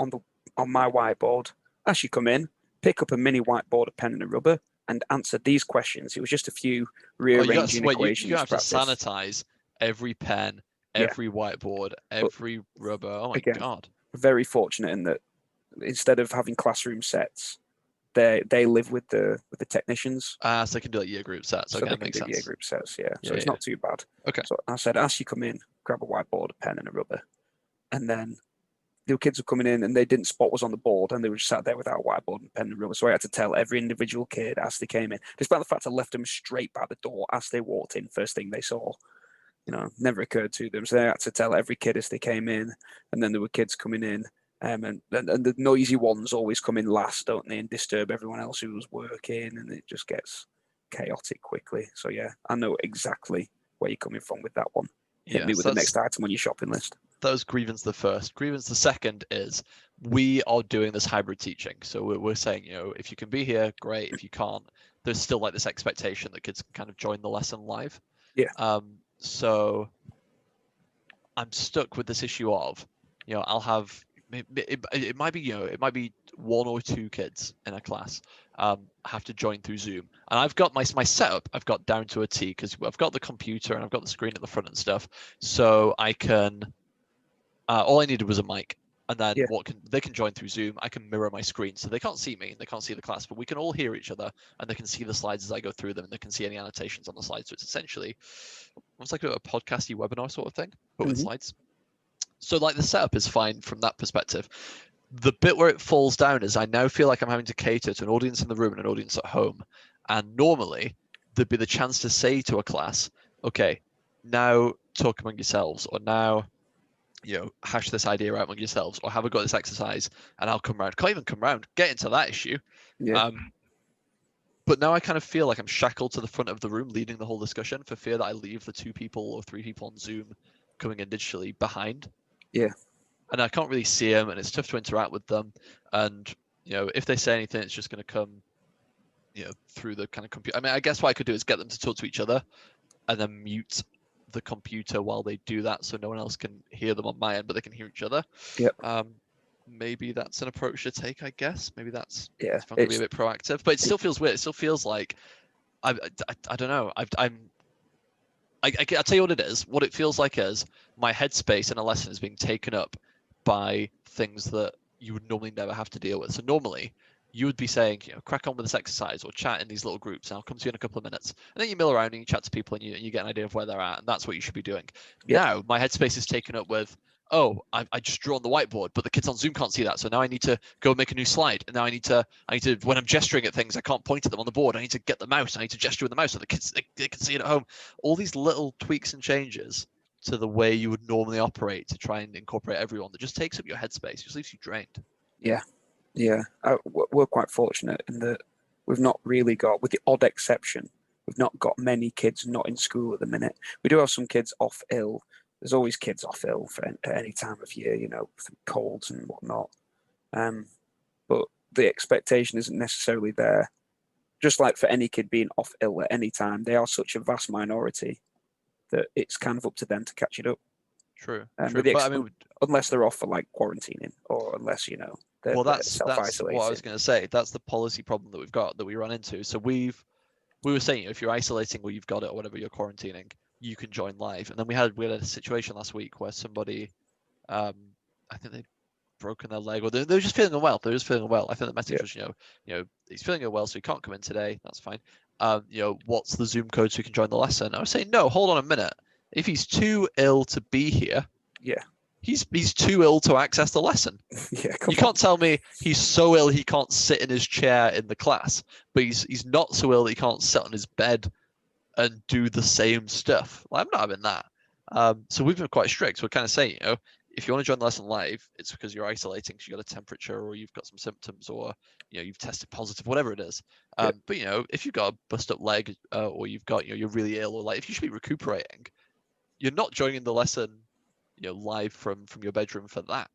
on my whiteboard, as you come in, pick up a mini whiteboard, a pen and a rubber, and answered these questions. It was just a few Oh, you got rearranging to, wait, equations you have to practice. sanitize every pen, Yeah. every whiteboard, every rubber. Oh my again, God. very fortunate in that instead of having classroom sets, they live with the technicians, So they can do like year group sets. so Okay, they that can makes do year sense. group sets. Yeah, so Yeah, it's yeah. not too bad. Okay. So I said, as you come in, grab a whiteboard, a pen, and a rubber, and then the kids were coming in and they didn't spot was on the board and they were just sat there without a whiteboard and pen and rubber. So I had to tell every individual kid as they came in, despite the fact I left them straight by the door as they walked in, first thing they saw. Never occurred to them. So they had to tell every kid as they came in, and then there were kids coming in, and the noisy ones always come in last, don't they, and disturb everyone else who was working, and it just gets chaotic quickly. So yeah, I know exactly where you're coming from with that one. Hit me with the next item on your shopping list. That was grievance the first. Grievance the second is we are doing this hybrid teaching. So we're saying, if you can be here, great. If you can't, there's still like this expectation that kids can kind of join the lesson live. Yeah. So I'm stuck with this issue of, I'll have it might be it might be one or two kids in a class have to join through Zoom, and I've got my setup. I've got down to a T because I've got the computer and I've got the screen at the front and stuff, so I can. All I needed was a mic, and then Yeah. they can join through Zoom. I can mirror my screen, so they can't see me, they can't see the class, but we can all hear each other, and they can see the slides as I go through them, and they can see any annotations on the slides. So it's essentially almost like a podcasty webinar sort of thing, but with slides. So like the setup is fine from that perspective. The bit where it falls down is I now feel like I'm having to cater to an audience in the room and an audience at home. And normally there'd be the chance to say to a class, okay, now talk among yourselves, or now, hash this idea out among yourselves, or have a go at this exercise and I'll come round. Can't even come round, get into that issue. Yeah. But now I kind of feel like I'm shackled to the front of the room leading the whole discussion for fear that I leave the 2 people or 3 people on Zoom coming in digitally behind. Yeah. And I can't really see them, and it's tough to interact with them. And if they say anything, it's just going to come, through the kind of computer. I mean, I guess what I could do is get them to talk to each other, and then mute the computer while they do that, so no one else can hear them on my end, but they can hear each other. Yep. Maybe that's an approach to take. I guess maybe that's if I'm going to be a bit proactive, but it still feels weird. It still feels like I don't know. I'll tell you what it is. What it feels like is my headspace in a lesson is being taken up by things that you would normally never have to deal with. So normally you would be saying, crack on with this exercise or chat in these little groups, and I'll come to you in a couple of minutes. And then you mill around and you chat to people and you get an idea of where they're at, and that's what you should be doing. Yep. Now my headspace is taken up with, I just drew on the whiteboard, but the kids on Zoom can't see that. So now I need to go and make a new slide. And now I need to, when I'm gesturing at things, I can't point at them on the board. I need to get the mouse. I need to gesture with the mouse so the kids, they can see it at home. All these little tweaks and changes to the way you would normally operate to try and incorporate everyone that just takes up your headspace, just leaves you drained. Yeah. We're quite fortunate in that we've not really got, with the odd exception, we've not got many kids not in school at the minute. We do have some kids off ill. There's always kids off ill at any time of year, colds and whatnot. But the expectation isn't necessarily there. Just like for any kid being off ill at any time, they are such a vast minority that it's kind of up to them to catch it up. True. Unless they're off for like quarantining, or unless they're self-isolating. What I was going to say. That's the policy problem that we've got, that we run into. So we were saying, if you're isolating or you've got it or whatever, you're quarantining, you can join live. And then we had a situation last week where somebody, I think they'd broken their leg, or they were just feeling unwell. They're just feeling unwell. I think the message was, he's feeling unwell, so he can't come in today. That's fine. What's the Zoom code so he can join the lesson? I was saying, no, hold on a minute. If he's too ill to be here, he's too ill to access the lesson. You can't tell me he's so ill he can't sit in his chair in the class, but he's not so ill that he can't sit on his bed and do the same stuff. I'm not having that. So we've been quite strict. We're kind of saying, if you want to join the lesson live, it's because you're isolating, so you got a temperature or you've got some symptoms, or you've tested positive, whatever it is. But if you've got a bust up leg, or you've got you're really ill, or like if you should be recuperating, you're not joining the lesson live from your bedroom for that.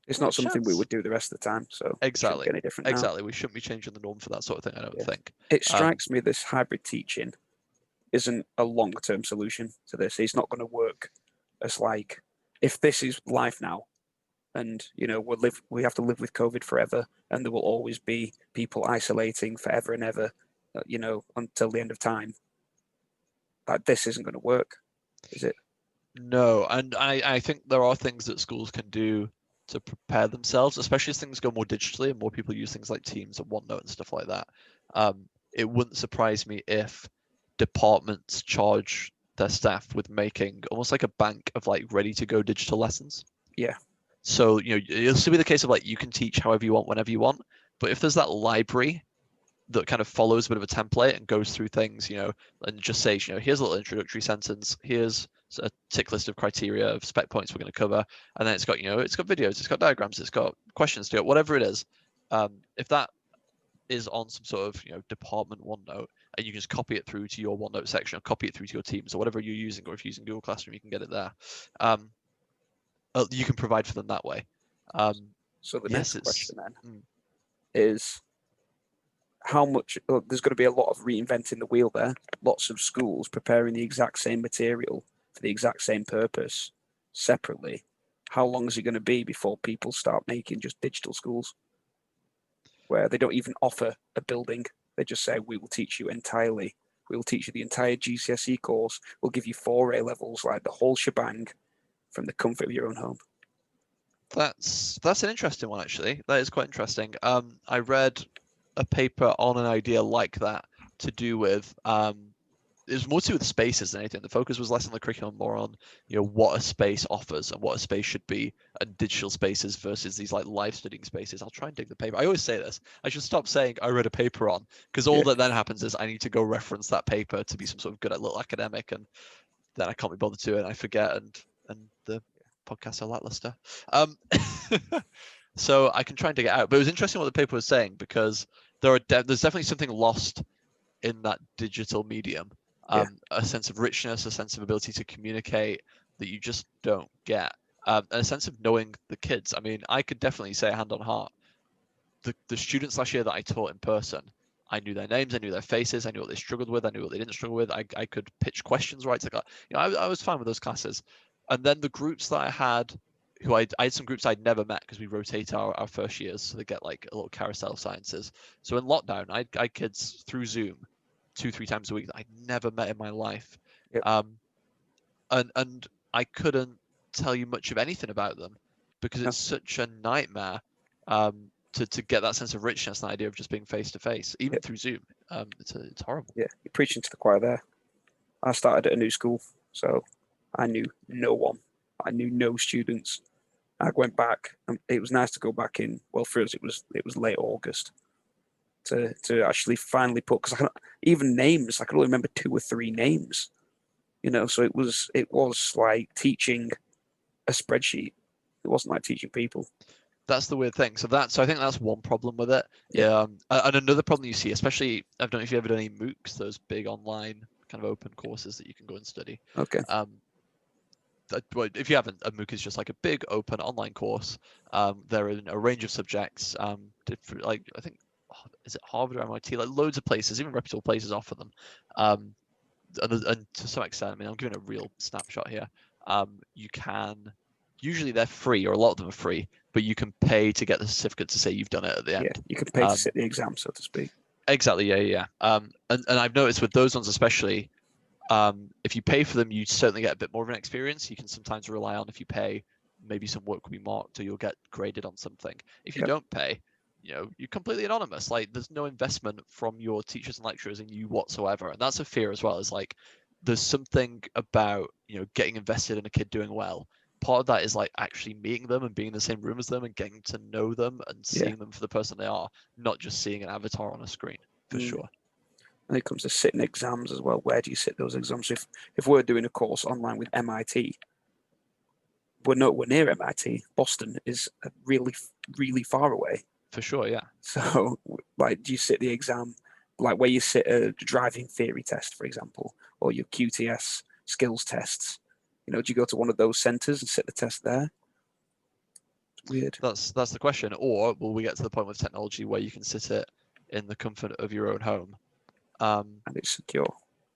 It's not something we would do the rest of the time. So exactly, any different now. We shouldn't be changing the norm for that sort of thing. I don't think. It strikes me this hybrid teaching isn't a long-term solution to this. It's not going to work as like, if this is life now, and we have to live with COVID forever, and there will always be people isolating forever and ever, until the end of time. Like, this isn't going to work, is it? No, and I think there are things that schools can do to prepare themselves, especially as things go more digitally and more people use things like Teams and OneNote and stuff like that. It wouldn't surprise me if departments charge their staff with making almost like a bank of like ready to go digital lessons. Yeah. So, it'll still be the case of like you can teach however you want, whenever you want. But if there's that library that kind of follows a bit of a template and goes through things, and just says, here's a little introductory sentence, here's a tick list of criteria of spec points we're going to cover, and then it's got, it's got videos, it's got diagrams, it's got questions to it, whatever it is. If that is on some sort of, department OneNote, and you can just copy it through to your OneNote section, or copy it through to your Teams or whatever you're using, or if you're using Google Classroom, you can get it there. You can provide for them that way. So the Yes, next question then mm. is how much, there's going to be a lot of reinventing the wheel there. Lots of schools preparing the exact same material for the exact same purpose separately. How long is it going to be before people start making just digital schools where they don't even offer a building? They just say, we will teach you entirely. We will teach you the entire GCSE course. We'll give you 4 A levels, like the whole shebang, from the comfort of your own home. That's an interesting one, actually. That is quite interesting. I read a paper on an idea like that to do with it was more to do with spaces than anything. The focus was less on the curriculum, more on what a space offers and what a space should be, and digital spaces versus these like live studying spaces. I'll try and dig the paper. I always say this. I should stop saying I read a paper on, because all that then happens is I need to go reference that paper to be some sort of good little academic, and then I can't be bothered to it, and I forget, and the podcasts are lackluster. So I can try and dig it out. But it was interesting what the paper was saying, because there's definitely something lost in that digital medium. A sense of richness, a sense of ability to communicate that you just don't get, and a sense of knowing the kids. I mean, I could definitely say, hand on heart, the students last year that I taught in person, I knew their names, I knew their faces, I knew what they struggled with, I knew what they didn't struggle with. I could pitch questions right. I was fine with those classes. And then the groups that I had, I had some groups I'd never met, because we rotate our first years, so they get like a little carousel of sciences. So in lockdown, I had kids through Zoom 2-3 times a week that I'd never met in my life. Yep. And I couldn't tell you much of anything about them, because it's such a nightmare to get that sense of richness, that idea of just being face to face, even through Zoom. It's horrible. Yeah, you're preaching to the choir there. I started at a new school, so I knew no one. I knew no students. I went back, and it was nice to go back in. Well, for us, it was late August to actually finally put, because even names, I could only remember 2 or 3 names. So it was like teaching a spreadsheet. It wasn't like teaching people. That's the weird thing. So I think that's one problem with it. Yeah. And another problem you see, especially, I don't know if you've ever done any MOOCs, those big online kind of open courses that you can go and study. Okay. If you haven't, a MOOC is just like a big open online course. They're in a range of subjects. Like, I think, is it Harvard or MIT? Like loads of places, even reputable places, offer them. And to some extent, I mean, I'm giving a real snapshot here. You can, usually they're free, or a lot of them are free, but you can pay to get the certificate to say you've done it at the end. Yeah, you can pay to sit the exam, so to speak. Exactly, yeah. And I've noticed with those ones especially, if you pay for them, you certainly get a bit more of an experience. You can sometimes rely on, if you pay, maybe some work will be marked, or you'll get graded on something. If you don't pay, you're completely anonymous. Like, there's no investment from your teachers and lecturers in you whatsoever. And that's a fear as well. Is like, there's something about, getting invested in a kid doing well. Part of that is like actually meeting them and being in the same room as them and getting to know them and seeing them for the person they are, not just seeing an avatar on a screen, for sure. When it comes to sitting exams as well, where do you sit those exams? If we're doing a course online with MIT, we're nowhere near MIT. Boston is really, really far away. For sure, yeah. So, like, do you sit the exam like where you sit a driving theory test, for example, or your QTS skills tests? Do you go to one of those centers and sit the test there? It's weird. That's the question. Or will we get to the point with technology where you can sit it in the comfort of your own home? And it's secure.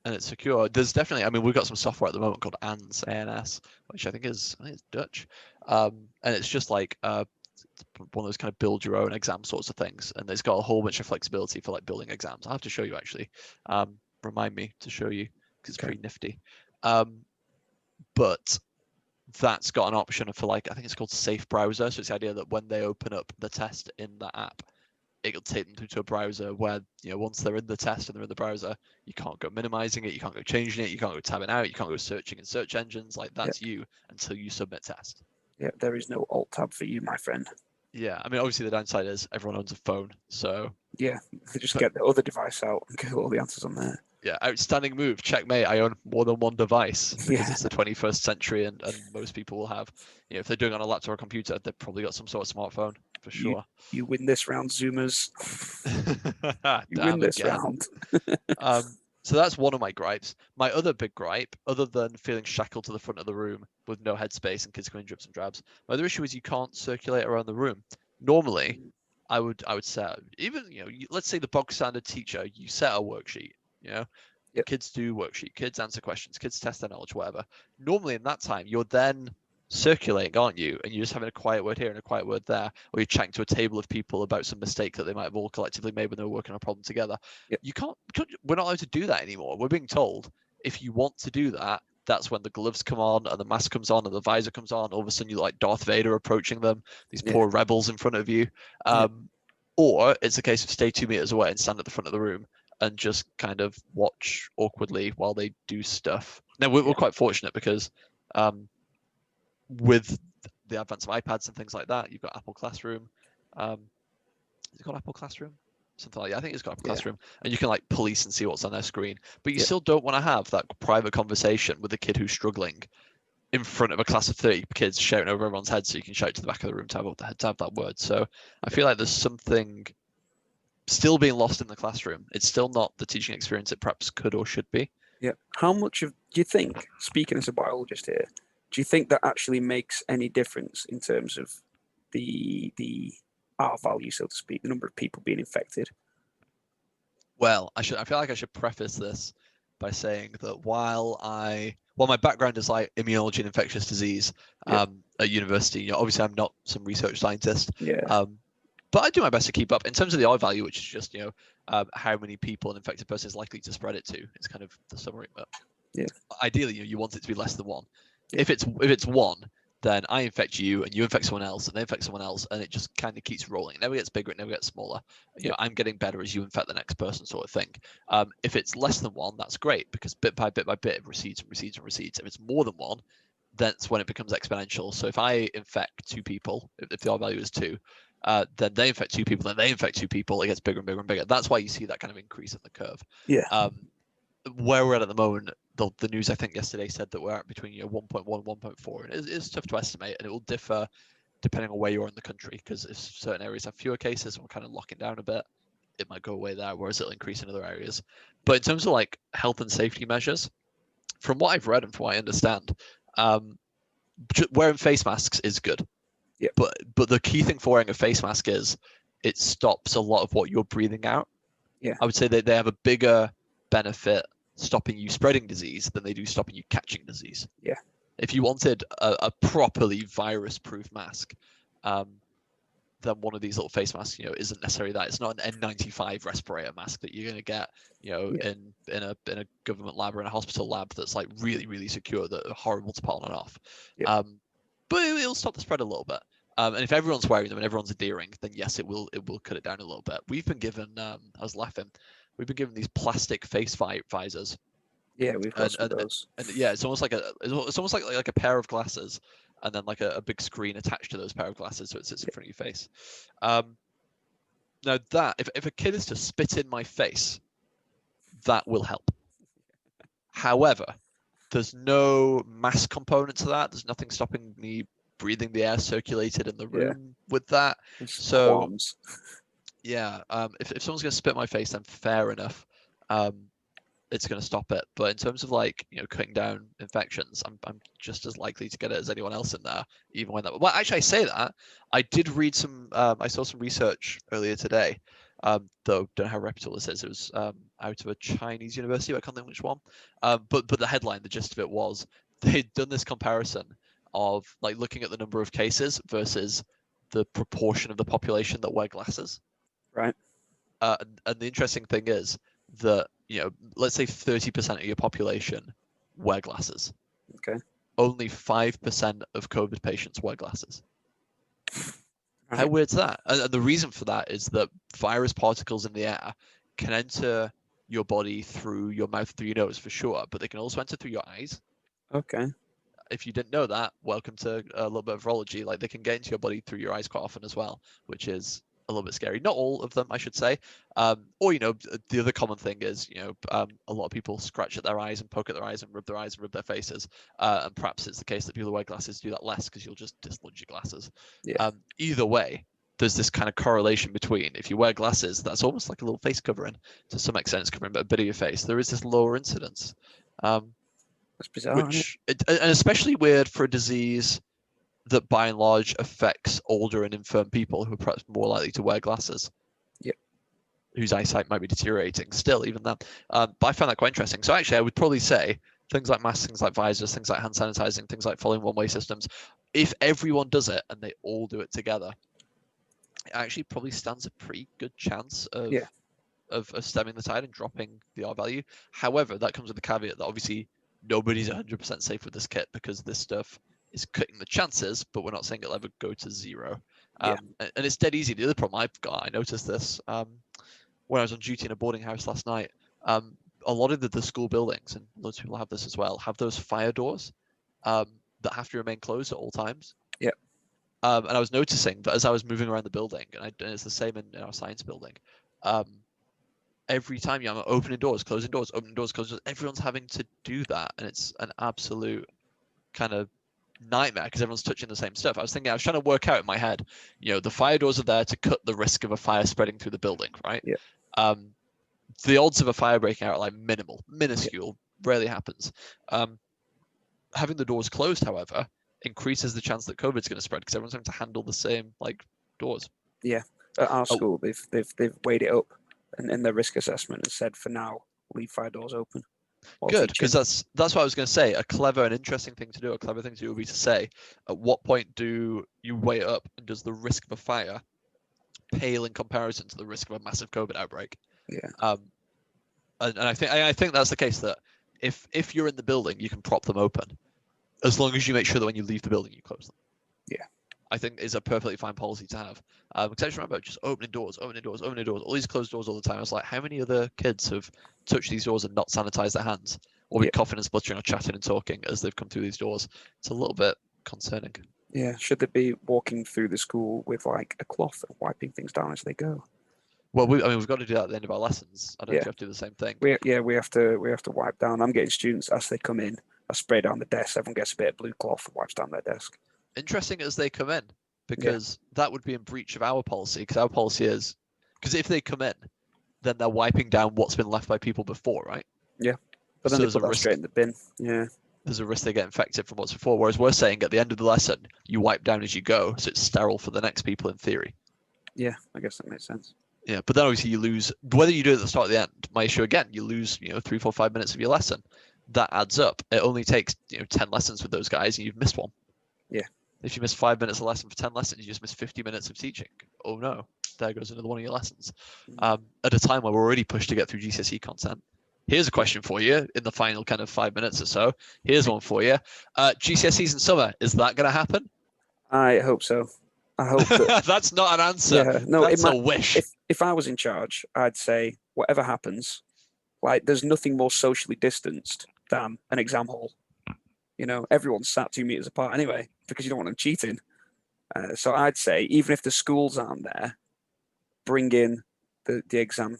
There's definitely, I mean, we've got some software at the moment called ANS, which I think is Dutch. And it's just like one of those kind of build your own exam sorts of things, and it's got a whole bunch of flexibility for like building exams. I'll have to show you actually. Remind me to show you because it's pretty nifty. But that's got an option for like, I think it's called Safe Browser. So it's the idea that when they open up the test in that app, it'll take them through to a browser where, you know, once they're in the test and they're in the browser, you can't go minimizing it, you can't go changing it, you can't go tabbing out, you can't go searching in search engines. Like that's you until you submit test. Yeah, there is no alt tab for you, my friend. Yeah, I mean, obviously the downside is everyone owns a phone, so yeah, they just get the other device out and get all the answers on there. Yeah, outstanding move. Checkmate. I own more than one device because Yeah. it's the 21st century, and most people will have, you know, if they're doing it on a laptop or a computer, they've probably got some sort of smartphone for sure. You win this round, Zoomers. You Damn win this again. round. So that's one of my gripes. My other big gripe, other than feeling shackled to the front of the room with no headspace and kids going drips and drabs, my other issue is you can't circulate around the room. Normally, I would set, even, you know, let's say the bog standard teacher, you set a worksheet, you know, kids do worksheet, kids answer questions, kids test their knowledge, whatever. Normally in that time, you're then circulating, aren't you? And you're just having a quiet word here and a quiet word there, or you're chatting to a table of people about some mistake that they might have all collectively made when they were working on a problem together. You can't, we're not allowed to do that anymore. We're being told if you want to do that, that's when the gloves come on and the mask comes on and the visor comes on. All of a sudden you're like Darth Vader approaching them, these poor rebels in front of you. Or it's a case of stay 2 meters away and stand at the front of the room and just kind of watch awkwardly while they do stuff. Now we're quite fortunate because with the advance of iPads and things like that, you've got Apple Classroom. Is it called Apple Classroom? Something like that. I think it's got Apple Classroom, and you can like police and see what's on their screen. But you still don't want to have that private conversation with a kid who's struggling in front of a class of 30 kids shouting over everyone's head, so you can shout to the back of the room to have that word. So I feel like there's something still being lost in the classroom. It's still not the teaching experience it perhaps could or should be. Yeah. How much do you think, speaking as a biologist here, do you think that actually makes any difference in terms of the R value, so to speak, the number of people being infected? Well, I feel like I should preface this by saying that while my background is like immunology and infectious disease at university, you know, obviously I'm not some research scientist. But I do my best to keep up in terms of the R value, which is just, you know, how many people an infected person is likely to spread it to. It's kind of the summary. But ideally, you know, you want it to be less than 1. If it's 1, then I infect you and you infect someone else and they infect someone else, and it just kind of keeps rolling. It never gets bigger, it never gets smaller. You know, I'm getting better as you infect the next person, sort of thing. If it's less than 1, that's great, because bit by bit it recedes and recedes and recedes. If it's more than 1, that's when it becomes exponential. So if I infect 2 people, if the R value is 2, then they infect 2 people, then they infect 2 people, it gets bigger and bigger and bigger. That's why you see that kind of increase in the curve. Where we're at the moment, the news I think yesterday said that we're at between 1.1 and 1.4, and it's tough to estimate, and it will differ depending on where you are in the country, because if certain areas have fewer cases and we're kind of locking down a bit, it might go away there, whereas it'll increase in other areas. But in terms of like health and safety measures, from what I've read and from what I understand, wearing face masks is good. But the key thing for wearing a face mask is it stops a lot of what you're breathing out. I would say that they have a bigger benefit stopping you spreading disease than they do stopping you catching disease. If you wanted a properly virus-proof mask, then one of these little face masks, isn't necessarily that. It's not an N95 respirator mask that you're going to get, in a government lab or in a hospital lab that's like really, really secure, that are horrible to put on and off. But it'll stop the spread a little bit. And if everyone's wearing them and everyone's adhering, then yes, it will cut it down a little bit. We've been given, I was laughing, we've been given these plastic face visors. Yeah, we've got some of those. And yeah, it's almost like a pair of glasses, and then like a big screen attached to those pair of glasses, so it sits in front of your face. Now that if a kid is to spit in my face, that will help. However, there's no mass component to that. There's nothing stopping me breathing the air circulated in the room with that. So qualms. Yeah, if someone's going to spit in my face, then fair enough. It's going to stop it. But in terms of like, cutting down infections, I'm just as likely to get it as anyone else in there, even when that. Well, actually, I say that. I did read I saw some research earlier today, though don't know how reputable this is. It was out of a Chinese university, I can't think which one. But the headline, the gist of it was they'd done this comparison of like looking at the number of cases versus the proportion of the population that wear glasses. Right. And the interesting thing is that, let's say 30% of your population wear glasses. Okay. Only 5% of COVID patients wear glasses. How Right. weird's that? And the reason for that is that virus particles in the air can enter your body through your mouth, through your nose for sure, but they can also enter through your eyes. Okay. If you didn't know that, welcome to a little bit of virology. Like, they can get into your body through your eyes quite often as well, which is a little bit scary. Not all of them, I should say. Or, the other common thing is, a lot of people scratch at their eyes and poke at their eyes and rub their faces. And perhaps it's the case that people who wear glasses do that less because you'll just dislodge your glasses. Yeah. Either way, there's this kind of correlation between, if you wear glasses, that's almost like a little face covering. To some extent, it's covering a bit of your face. There is this lower incidence. That's bizarre, isn't it? And especially weird for a disease that by and large affects older and infirm people who are perhaps more likely to wear glasses. Yep. Whose eyesight might be deteriorating still, even then. But I found that quite interesting. So actually, I would probably say things like masks, things like visors, things like hand sanitizing, things like following one-way systems, if everyone does it and they all do it together, it actually probably stands a pretty good chance of Yeah. of stemming the tide and dropping the R value. However, that comes with the caveat that obviously nobody's 100% safe with this kit because this stuff is cutting the chances, but we're not saying it'll ever go to zero. Yeah. And it's dead easy. The other problem I've got, I noticed this when I was on duty in a boarding house last night. A lot of the school buildings, and loads of people have this as well, have those fire doors that have to remain closed at all times. Yeah. And I was noticing that as I was moving around the building, and it's the same in our science building, every time I'm opening doors, closing doors, opening doors, closing doors, everyone's having to do that. And it's an absolute kind of nightmare because everyone's touching the same stuff. I was trying to work out in my head, the fire doors are there to cut the risk of a fire spreading through the building, right? Yeah. The odds of a fire breaking out are like minuscule, rarely happens. Having the doors closed, however, increases the chance that COVID's going to spread because everyone's having to handle the same doors. Yeah. At our school, they've weighed it up and in their risk assessment and said for now leave fire doors open. Good, because that's what I was going to say. A clever and interesting thing to do, a clever thing to do would be to say, at what point do you weigh it up, and does the risk of a fire pale in comparison to the risk of a massive COVID outbreak? Yeah. And I think that's the case, that if you're in the building, you can prop them open, as long as you make sure that when you leave the building, you close them. Yeah. I think is a perfectly fine policy to have. Because I just remember just opening doors, all these closed doors all the time. I was like, how many other kids have touched these doors and not sanitized their hands, or been coughing and spluttering or chatting and talking as they've come through these doors? It's a little bit concerning. Yeah. Should they be walking through the school with like a cloth and wiping things down as they go? Well, we've got to do that at the end of our lessons. I don't know if you have to do the same thing. We have to wipe down. I'm getting students as they come in. I spray down the desk. Everyone gets a bit of blue cloth and wipes down their desk. Interesting as they come in, because that would be in breach of our policy, because our policy is, because if they come in, then they're wiping down what's been left by people before, right? Yeah. But then So they put that straight in the bin. Yeah. There's a risk they get infected from what's before, whereas we're saying at the end of the lesson, you wipe down as you go, so it's sterile for the next people in theory. Yeah, I guess that makes sense. Yeah, but then obviously you lose, whether you do it at the start or the end, my issue again, you lose, 3, 4, 5 minutes of your lesson. That adds up. It only takes 10 lessons with those guys and you've missed one. Yeah. If you miss 5 minutes of lesson for 10 lessons, you just miss 50 minutes of teaching. Oh no, there goes another one of your lessons. At a time where we're already pushed to get through GCSE content. Here's a question for you in the final kind of 5 minutes or so. Here's one for you. GCSEs in summer, is that going to happen? I hope so. I hope that... That's not an answer. Yeah, no, that's a wish. If I was in charge, I'd say whatever happens, like there's nothing more socially distanced than an exam hall. Everyone's sat 2 meters apart anyway because you don't want them cheating. So I'd say even if the schools aren't there, bring in the exam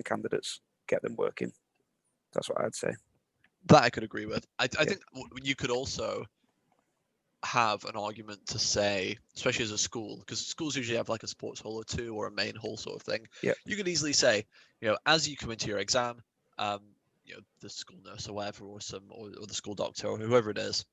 candidates, get them working. That's what I'd say. That I could agree with. I think you could also have an argument to say, especially as a school, because schools usually have like a sports hall or two or a main hall sort of thing. Yeah. You could easily say, as you come into your exam, the school nurse or whatever, or the school doctor or whoever it is,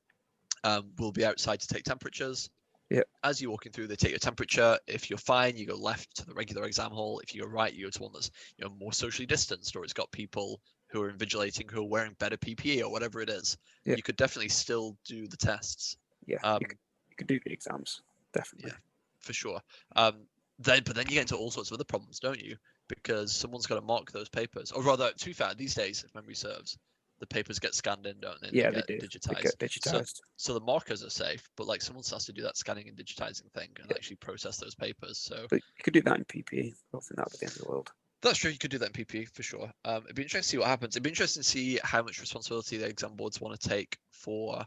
will be outside to take temperatures. Yeah. As you're walking through, they take your temperature. If you're fine, you go left to the regular exam hall. If you go right, you go to one that's more socially distanced, or it's got people who are invigilating who are wearing better PPE or whatever it is. Yeah. You could definitely still do the tests. Yeah, you could do the exams, definitely. for sure. But then you get into all sorts of other problems, don't you? Because someone's got to mark those papers, or rather, to be fair, these days, if memory serves, the papers get scanned in, don't they? And Yeah, they they get do. digitized. They get digitized. So the markers are safe, but like someone has to do that scanning and digitizing thing and actually process those papers. So But you could do that in PPE. I don't think that would be the end of the world. that's true. You could do that in PPE for sure. It'd be interesting to see what happens. It'd be interesting to see how much responsibility the exam boards want to take for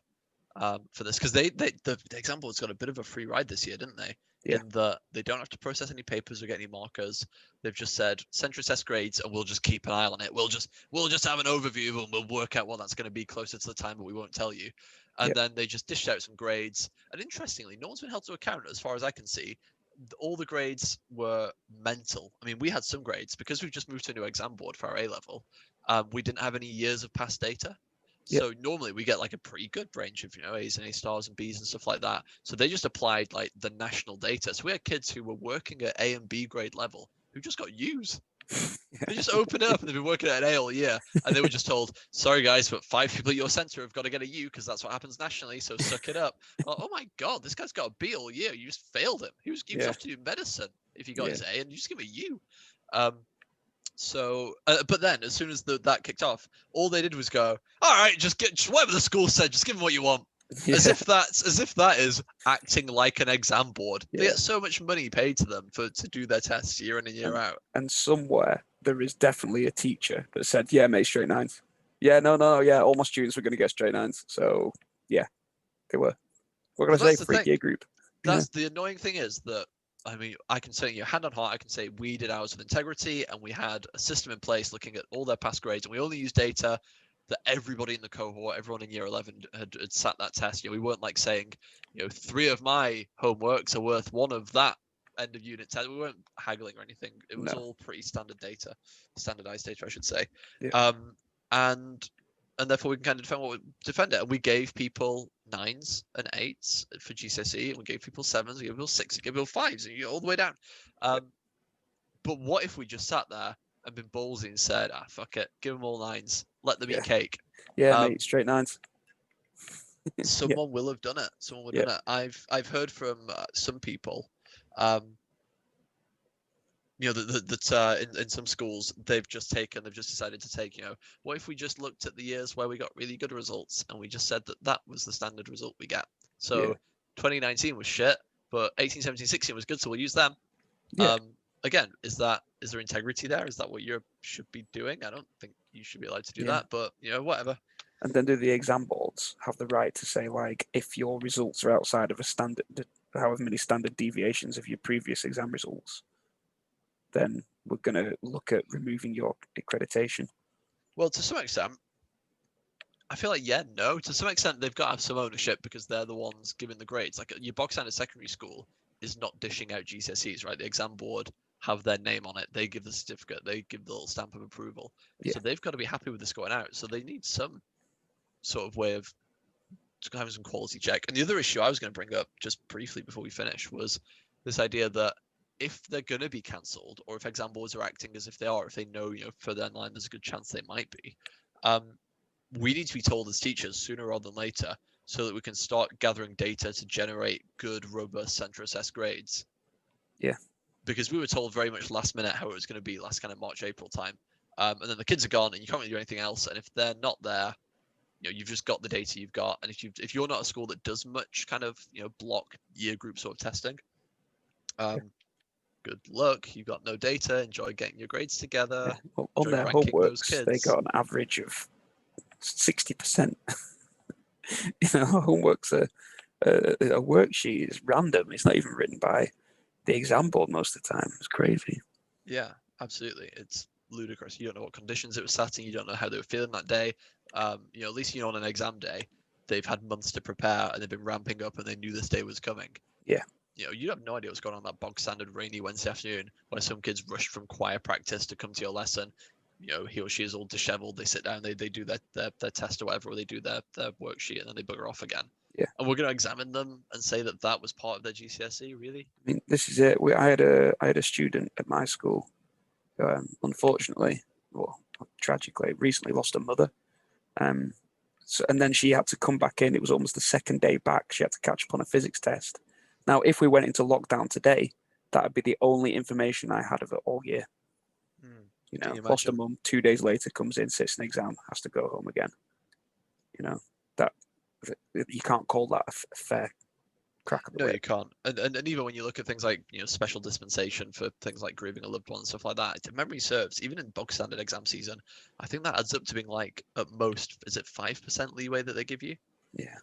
this, because the exam boards got a bit of a free ride this year, didn't they? Yeah. In that they don't have to process any papers or get any markers. They've just said central assessed grades, and we'll just keep an eye on it. We'll just have an overview and we'll work out what that's going to be closer to the time, but we won't tell you. And Yep. then they just dished out some grades. And interestingly, no one's been held to account as far as I can see. All the grades were mental. I mean, we had some grades because we've just moved to a new exam board for our A level. We didn't have any years of past data. Yep. So normally we get like a pretty good range of, A's and A stars and B's and stuff like that. So they just applied like the national data. So we had kids who were working at A and B grade level who just got U's. They just opened it up and they've been working at an A all year. And they were just told, sorry guys, but 5 people at your center have got to get a U because that's what happens nationally. So suck it up. Oh my God, this guy's got a B all year. You just failed him. He was off to do medicine if he got his A, and you just give him a U. But then as soon as that kicked off, all they did was go, all right, just whatever the school said, just give them what you want. Yeah. As if that is acting like an exam board. Yeah. They get so much money paid to them to do their tests year in and year out. And somewhere there is definitely a teacher that said, yeah, mate, straight nines. Yeah, no, yeah, all my students were going to get straight nines. So yeah, they were. What can I say for a year group? That's the annoying thing is that, I mean, I can say, hand on heart, I can say we did ours with integrity, and we had a system in place looking at all their past grades, and we only used data that everybody in the cohort, everyone in year 11 had sat that test. We weren't like saying, 3 of my homeworks are worth 1 of that end of unit test. We weren't haggling or anything. It was all pretty standardized data, I should say. Yeah. And therefore we can kind of defend it. And we gave people 9s and 8s for GCSE, and we gave people 7s, we gave people 6s, we gave people 5s, and all the way down. But what if we just sat there and been ballsy and said, fuck it, give them all 9s, let them eat cake? Yeah, mate, straight 9s. Someone will have done it. Someone would have done it. I've heard from some people, that in some schools they've just decided to take, what if we just looked at the years where we got really good results and we just said that was the standard result we get. So 2019 was shit, but 18, 17, 16 was good, so we'll use them. Yeah. Again, is there integrity there? Is that what you should be doing? I don't think you should be allowed to do that, but whatever. And then do the exam boards have the right to say, like, if your results are outside of a standard, however many standard deviations of your previous exam results, then we're going to look at removing your accreditation? Well, to some extent, I feel like, no. To some extent, they've got to have some ownership because they're the ones giving the grades. Like your bog standard secondary school is not dishing out GCSEs, right? The exam board have their name on it. They give the certificate. They give the little stamp of approval. Yeah. So they've got to be happy with this going out. So they need some sort of way of having some quality check. And the other issue I was going to bring up just briefly before we finish was this idea that if they're going to be cancelled, or if exam boards are acting as if they are, if they know, further down the line there's a good chance they might be, we need to be told as teachers sooner rather than later so that we can start gathering data to generate good, robust, central assessed grades. Yeah. Because we were told very much last minute how it was going to be last kind of March, April time. And then the kids are gone and you can't really do anything else. And if they're not there, you've just got the data you've got. And if you're not a school that does much kind of, block year group sort of testing, good luck. You've got no data. Enjoy getting your grades together. Yeah. Well, on their homeworks, they got an average of 60%. Homework's a worksheet is random. It's not even written by the exam board most of the time. It's crazy. Yeah, absolutely. It's ludicrous. You don't know what conditions it was sat in. You don't know how they were feeling that day. At least on an exam day, they've had months to prepare and they've been ramping up and they knew this day was coming. Yeah. You have no idea what's going on that bog standard rainy Wednesday afternoon where some kids rushed from choir practice to come to your lesson. He or she is all disheveled. They sit down, they do their test or whatever, or they do their worksheet and then they bugger off again. Yeah. And we're going to examine them and say that was part of their GCSE, really? I mean, this is it. I had a student at my school who, unfortunately, well, tragically, recently lost her mother. And then she had to come back in. It was almost the second day back. She had to catch up on a physics test. Now, if we went into lockdown today, that would be the only information I had of it all year. You know, Can you foster imagine? mum 2 days later comes in, sits an exam, has to go home again. You know, that you can't call that a fair crack of the No, whip. you can't. And even when you look at things like, you know, special dispensation for things like grieving a loved one and stuff like that, if memory serves, even in bog standard exam season, I think that adds up to being like at most, is it 5% leeway that they give you? Yeah,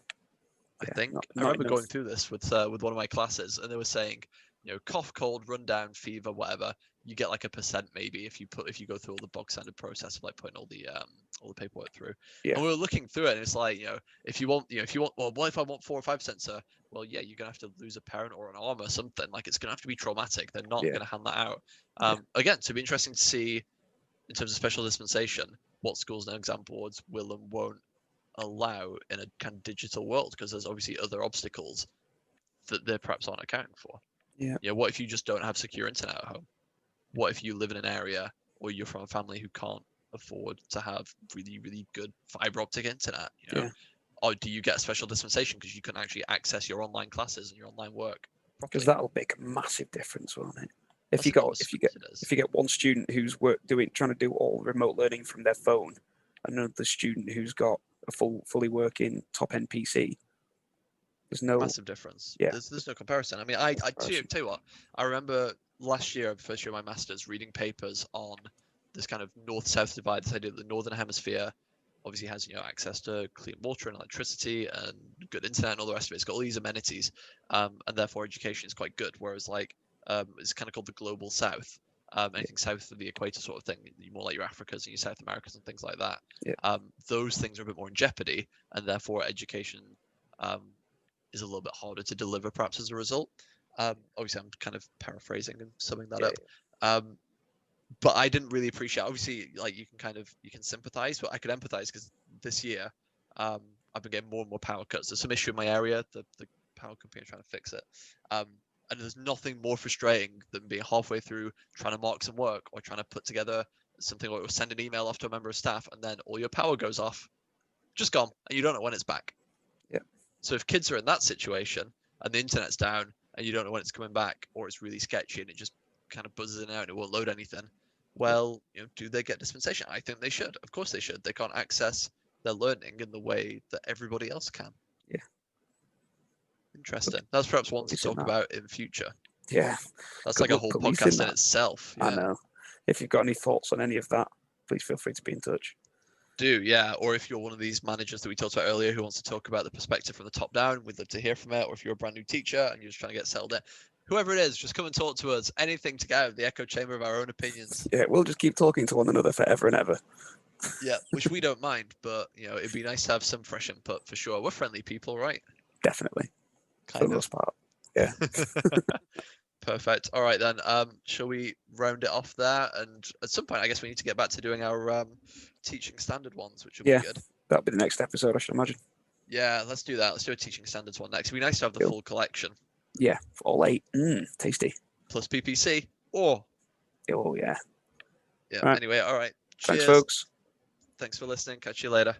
I yeah, think. I not remember enough. going through this with one of my classes, and they were saying, you know, cough, cold, rundown, fever, whatever. You get like a percent maybe if you go through all the bog standard process of like putting all the paperwork through. Yeah. And we were looking through it, and it's like, you know, if you want, well, what if I want 4 or 5%, sir? Well, yeah, you're gonna have to lose a parent or an arm or something. Like it's gonna have to be traumatic. They're not Yeah. gonna hand that out. Yeah. Again, so it'd be interesting to see in terms of special dispensation what schools and exam boards will and won't allow in a kind of digital world, because there's obviously other obstacles that they perhaps aren't accounting for. Yeah. You know, what if you just don't have secure internet at home? What if you live in an area or you're from a family who can't afford to have really, really good fiber optic internet? You know, Yeah. or do you get a special dispensation because you can actually access your online classes and your online work Because properly? that'll make a massive difference, won't it? That's If enormous. you It is. get one student who's trying to do all remote learning from their phone, another student who's got a fully working top end PC, there's no Massive difference. yeah There's no comparison. I mean, I tell comparison. you what, I remember last year, first year of my masters, reading papers on this kind of north-south divide. This idea that the northern hemisphere obviously has, you know, access to clean water and electricity and good internet and all the rest of it. It's got all these amenities, and therefore education is quite good. Whereas like it's kind of called the global south. Anything south of the equator, sort of thing, more like your Africas and your South Americas and things like that. Yeah. Those things are a bit more in jeopardy, and therefore education is a little bit harder to deliver, perhaps as a result. Obviously, I'm kind of paraphrasing and summing that up. But I didn't really appreciate. Obviously, like you can sympathize, but I could empathize because this year I've been getting more and more power cuts. There's some issue in my area. The power company are trying to fix it. And there's nothing more frustrating than being halfway through trying to mark some work or trying to put together something like send an email off to a member of staff, and then all your power goes off, just gone, and you don't know when it's back. Yeah. So if kids are in that situation and the internet's down and you don't know when it's coming back, or it's really sketchy and it just kind of buzzes in out and it won't load anything, well, you know, do they get dispensation? I think they should. Of course they should. They can't access their learning in the way that everybody else can. Yeah. Interesting. That's perhaps one to Policing talk that. about in future. Yeah. That's Good like a luck whole policing podcast in that. itself. I Yeah. know. If you've got any thoughts on any of that, please feel free to be in touch. Do, yeah. Or if you're one of these managers that we talked about earlier who wants to talk about the perspective from the top down, we'd love to hear from it. Or if you're a brand new teacher and you're just trying to get settled in, whoever it is, just come and talk to us. Anything to get out of the echo chamber of our own opinions. Yeah, we'll just keep talking to one another forever and ever. Yeah, which we don't mind, but you know, it'd be nice to have some fresh input for sure. We're friendly people, right? Definitely. For Kind the of. most part. Yeah. Perfect. All right then. Shall we round it off there? And at some point, I guess we need to get back to doing our teaching standard ones, which will Yeah. be good. That'll be the next episode, I should imagine. Yeah, let's do that. Let's do a teaching standards one next. It'd be nice to have the Cool. full collection Yeah. All 8. Tasty. plus PPC. Or Oh, yeah. yeah. All right. Anyway, all right. Thanks, Cheers. folks. Thanks for listening. Catch you later.